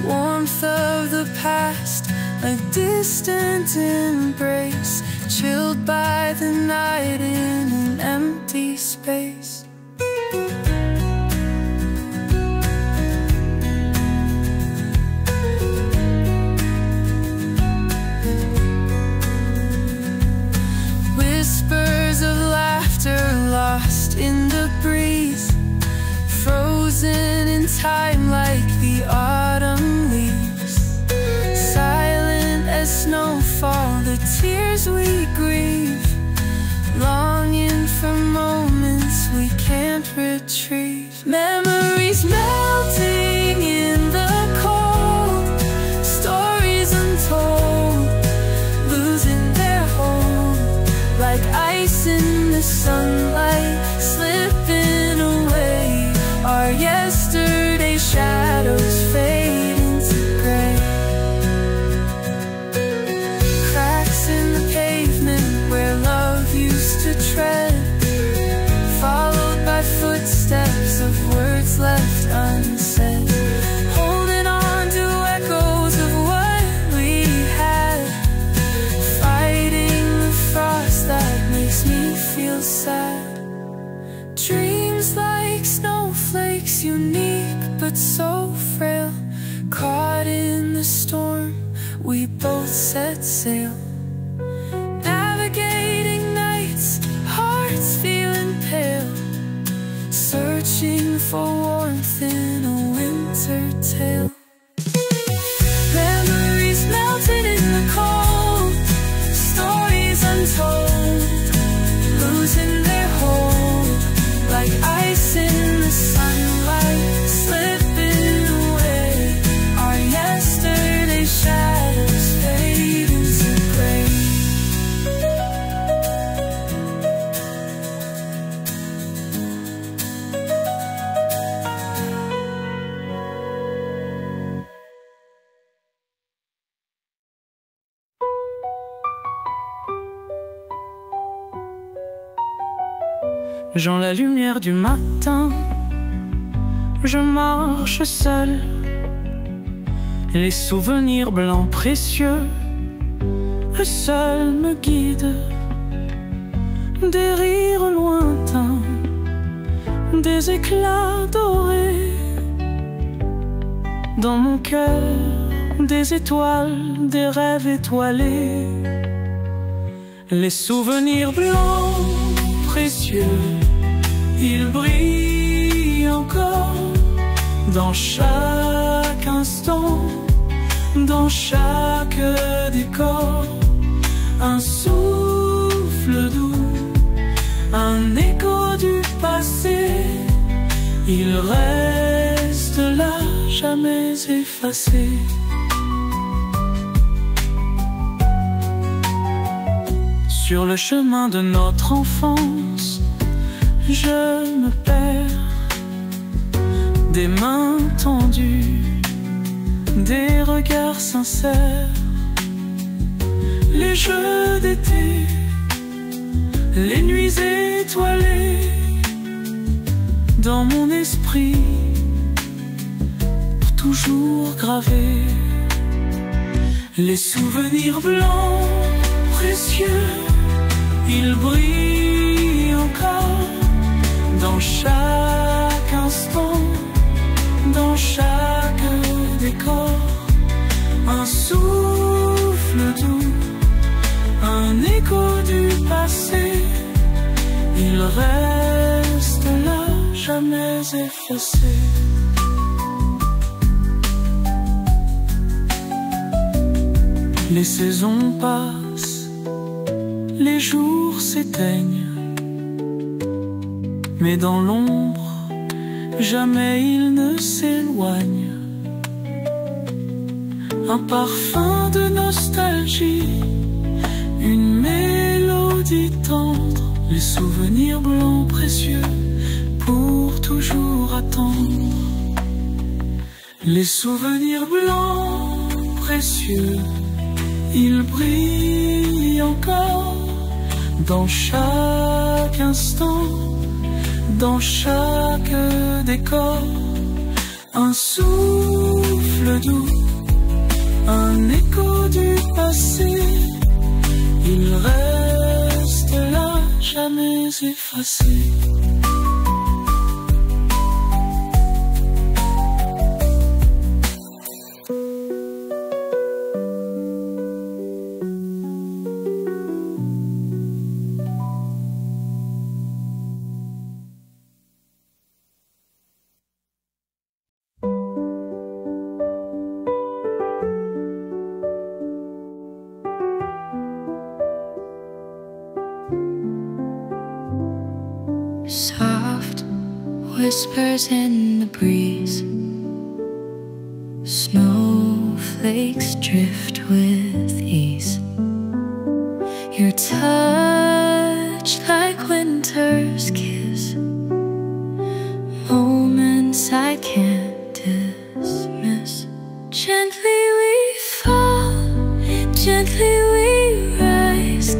Warmth of the past, a distant embrace, chilled by the night in an empty space. Whispers of laughter lost in the breeze, frozen in time like the autumn leaves. Silent as snowfall, the tears we grieve, longing for moments we can't retrieve. Memories melting in the cold, stories untold, losing their hold. Like ice in the sunlight, slipping away. Our yesterday shadows fade into gray. Cracks in the pavement where love used to tread, followed by footsteps of words left unsaid. Holding on to echoes of what we had, fighting the frost that makes me feel sad. Dreams like snowflakes, unique but so frail. Caught in the storm, we both set sail. Navigating nights, hearts feeling pale, searching for warmth in a winter tale. Memories melted in the cold, stories untold, losing their hold. Like ice in the sunlight, slipping away. Our yesterday shadows fade into gray. Dans la lumière du matin, je marche seul. Les souvenirs blancs précieux, seuls me guident. Des rires lointains, des éclats dorés. Dans mon cœur, des étoiles, des rêves étoilés. Les souvenirs blancs précieux, ils brillent encore dans chaque instant dans chaque décor, un souffle doux, un écho du passé. Il reste là, jamais effacé. Sur le chemin de notre enfance, je me perds. Des mains tendues, des regards sincères, les jeux d'été, les nuits étoilées, dans mon esprit, pour toujours gravés. Les souvenirs blancs, précieux, ils brillent encore, dans chaque instant, dans chaque décor. Un souffle doux, un écho du passé. Il reste là, jamais effacé. Les saisons passent, les jours s'éteignent, mais dans l'ombre, jamais il ne s'éloigne. Un parfum de nostalgie, une mélodie tendre, les souvenirs blancs précieux pour toujours attendre. Les souvenirs blancs précieux, ils brillent encore, dans chaque instant, dans chaque décor. Un souffle doux, un écho du passé. Il reste là, jamais effacé. Soft whispers in the breeze, snowflakes drift with ease. Your touch like winter's kiss, moments I can't dismiss. Gently we fall, gently we rise,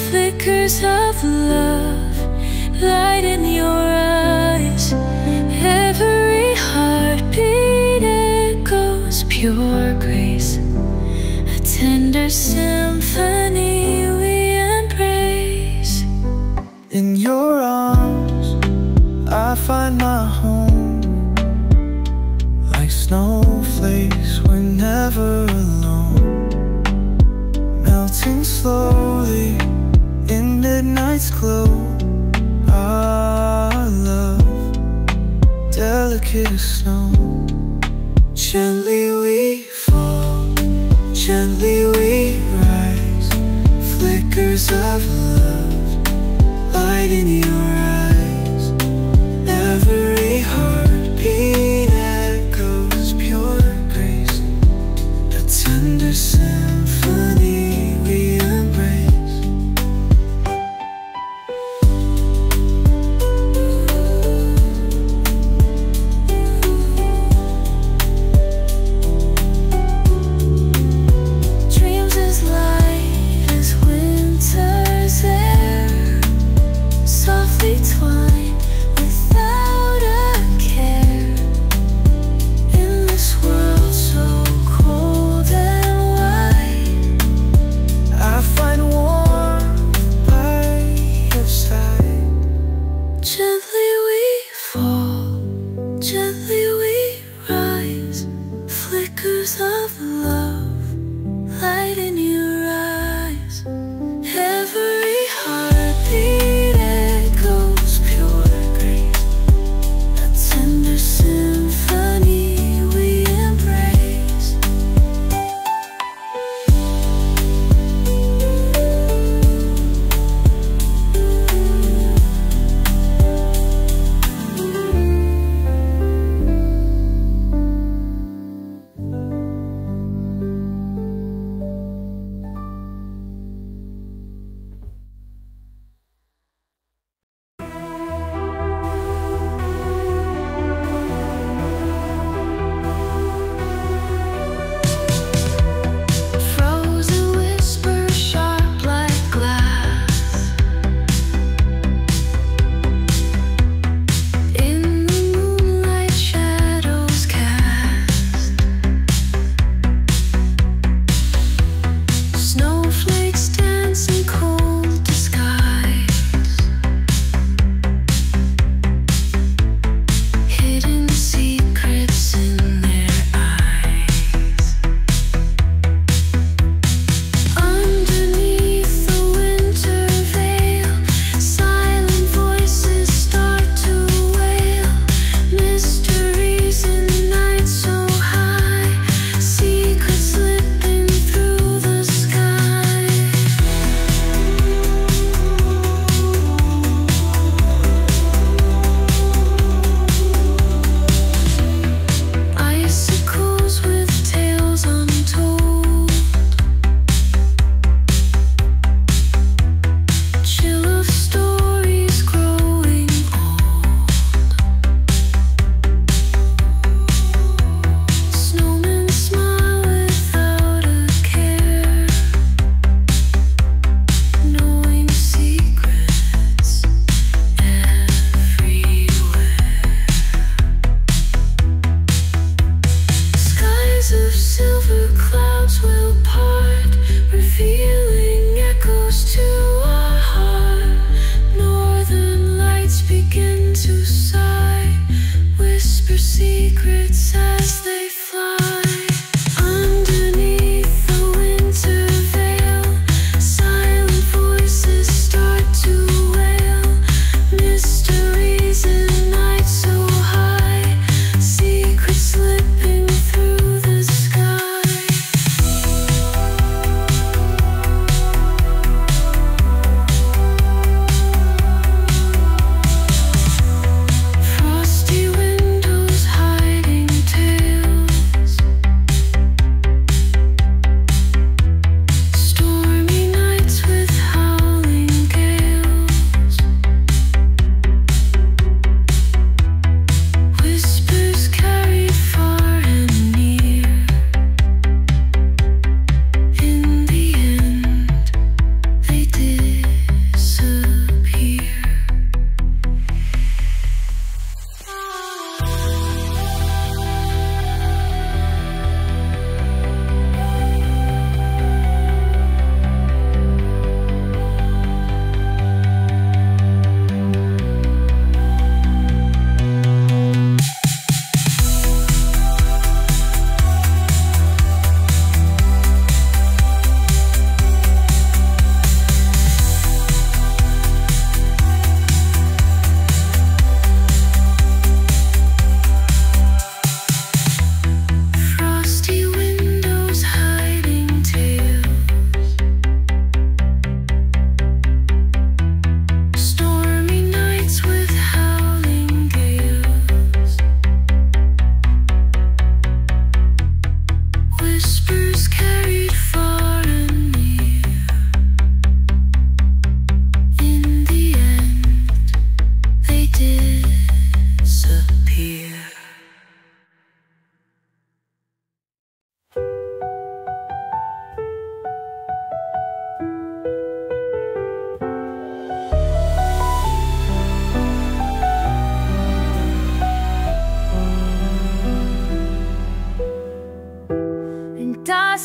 flickers of love, light in your eyes. Every heartbeat echoes pure grace, a tender symphony we embrace. In your arms, I find my home. Like snowflakes, we're never alone. Melting slowly in midnight's glow. Our love, delicate as snow. Gently we fall, gently we rise, flickers of love, light in your eyes. Every heartbeat echoes pure grace, a tender symphony we embrace. Dreams as light as winter's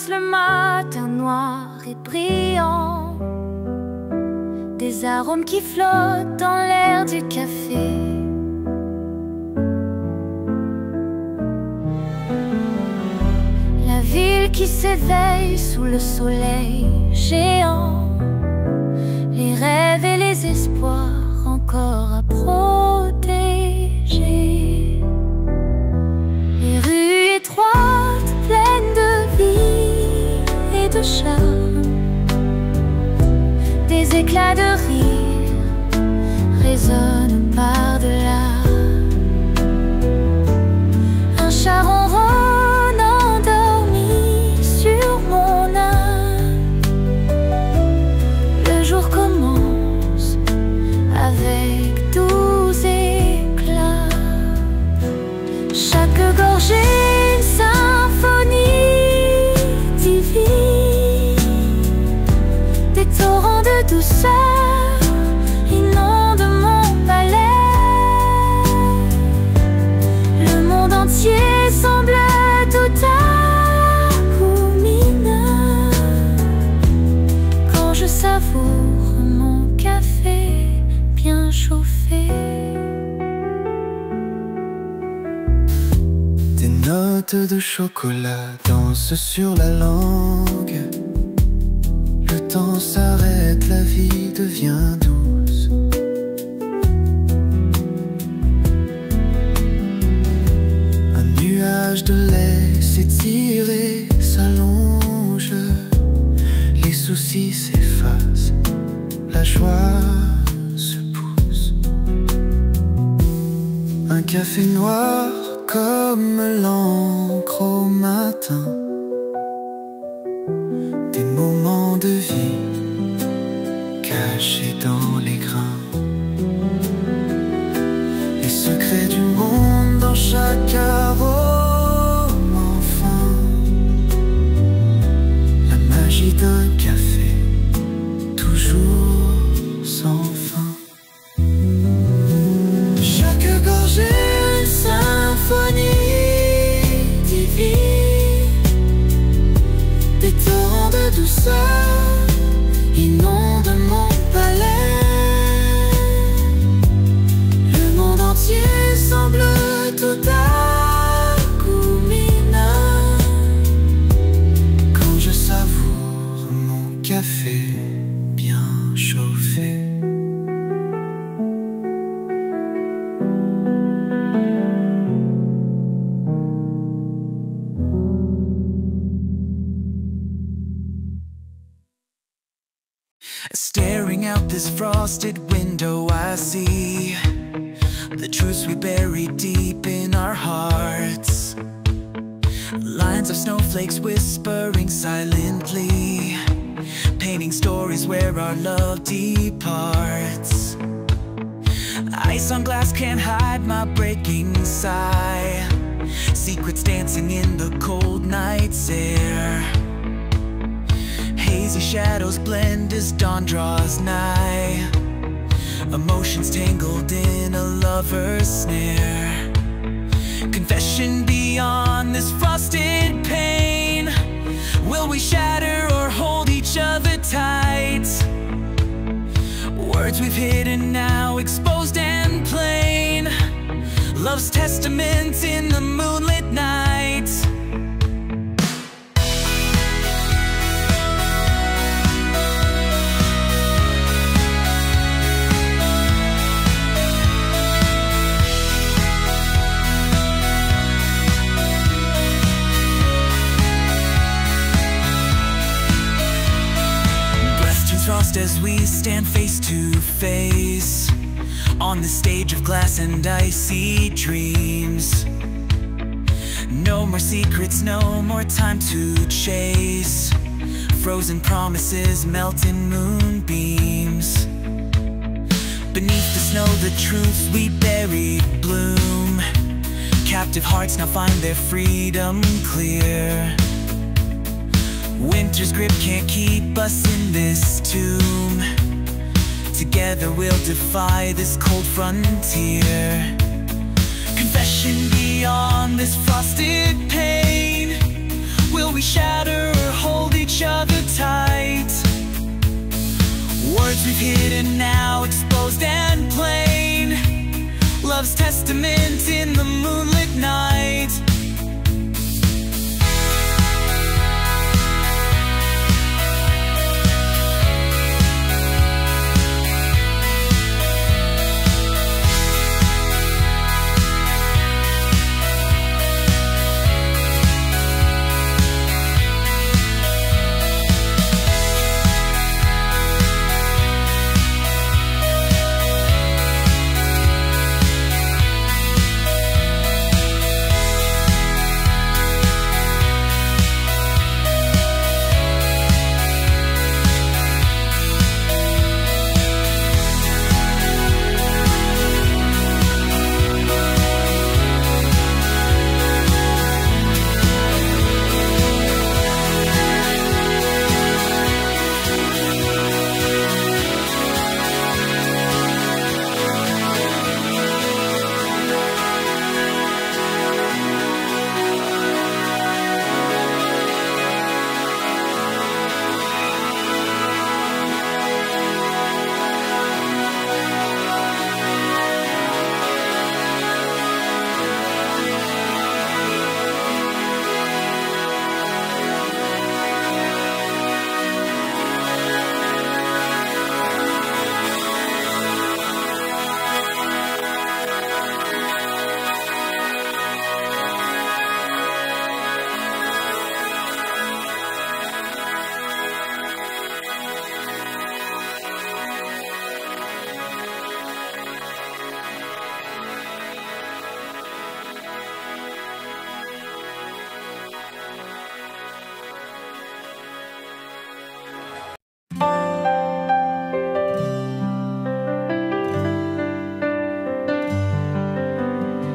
traverse le matin noir et brillant, des arômes qui flottent dans l'air du café. La ville qui s'éveille sous le soleil géant, les rêves et les espoirs encore à protéger. Les rues étroites, pleines de vie et de charme, des éclats de rire résonnent par-delà. Un chat ronronne endormi sur mon âme. Le jour commence avec doux éclats. Chaque gorgée une symphonie divine. Des torrents de douceur inondent mon palais. Le monde entier semble tout à coup mineur quand je savoure mon café bien chauffé. Des notes de chocolat dansent sur la langue. Le temps s'arrête, la vie devient douce. Un nuage de lait s'étire et s'allonge. Les soucis s'effacent, la joie se pousse. Un café noir comme l'encre au matin. Des moments de vie cachés dans les grains. Les secrets du monde dans chaque arôme enfin. La magie d'un café toujours sans fin. Chaque gorgée une symphonie divine. Des torrents de douceur inondent mon palais. Le monde entier semble tout à coup mineur quand je savoure mon café bien chauffé. Staring out this frosted window, I see the truths we bury deep in our hearts. Lines of snowflakes whispering silently, painting stories where our love departs. Ice on glass can't hide my breaking sigh, secrets dancing in the cold night's air. Hazy shadows blend as dawn draws nigh, emotions tangled in a lover's snare. Confession beyond this frosted pain. Will we shatter or hold each other tight? Words we've hidden now exposed and plain. Love's testament in the moonlit night. Frost as we stand face to face on the stage of glass and icy dreams. No more secrets, no more time to chase. Frozen promises melt in moonbeams. Beneath the snow the truths we buried bloom. Captive hearts now find their freedom clear. Winter's grip can't keep us in this tomb. Together we'll defy this cold frontier. Confession beyond this frosted pain. Will we shatter or love's testament in the moonlit night.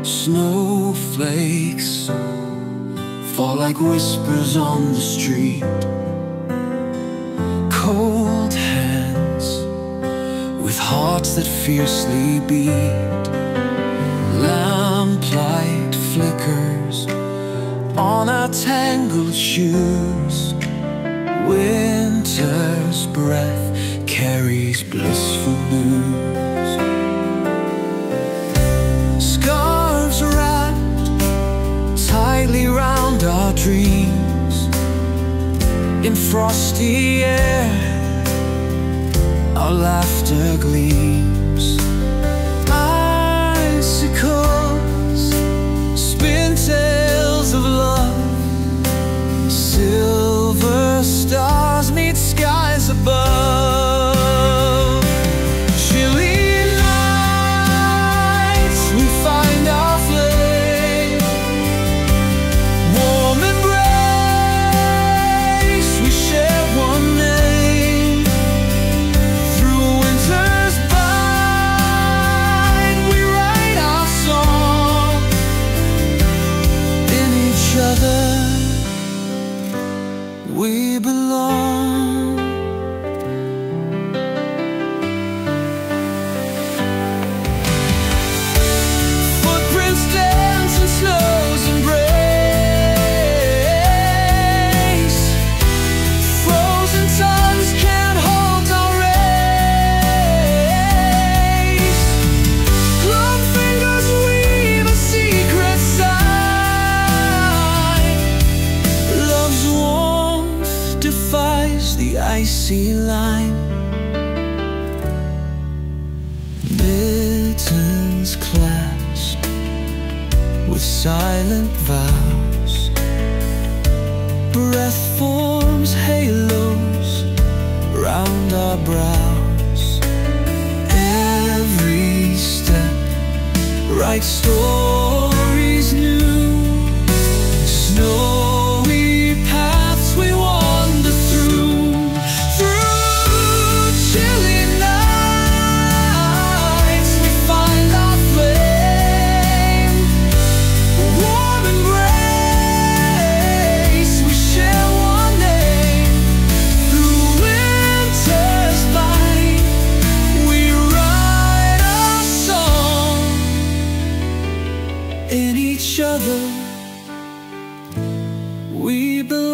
Snowflakes fall like whispers on the street. Cold hands with hearts that fiercely beat. Lamplight flickers on our tangled shoes. Winter's breath carries blissful news. Scarves wrapped tightly round our dreams. In frosty air, our laughter gleams. Icicles spin tales of love. Silver stars meet skies above. We belong. Footprints dance in snow's embrace. Frozen tongues can't hold our race. Gloved fingers weave a secret sign. Love's warmth defies the icy line. Mittens clasped with silent vows. Breath forms halos round our brows. Every step writes stories new. Snowy paths we wander through. Through chilly nights we find our flame. Warm embrace, we share one name. Through winter's light we write our song. In each other we belong.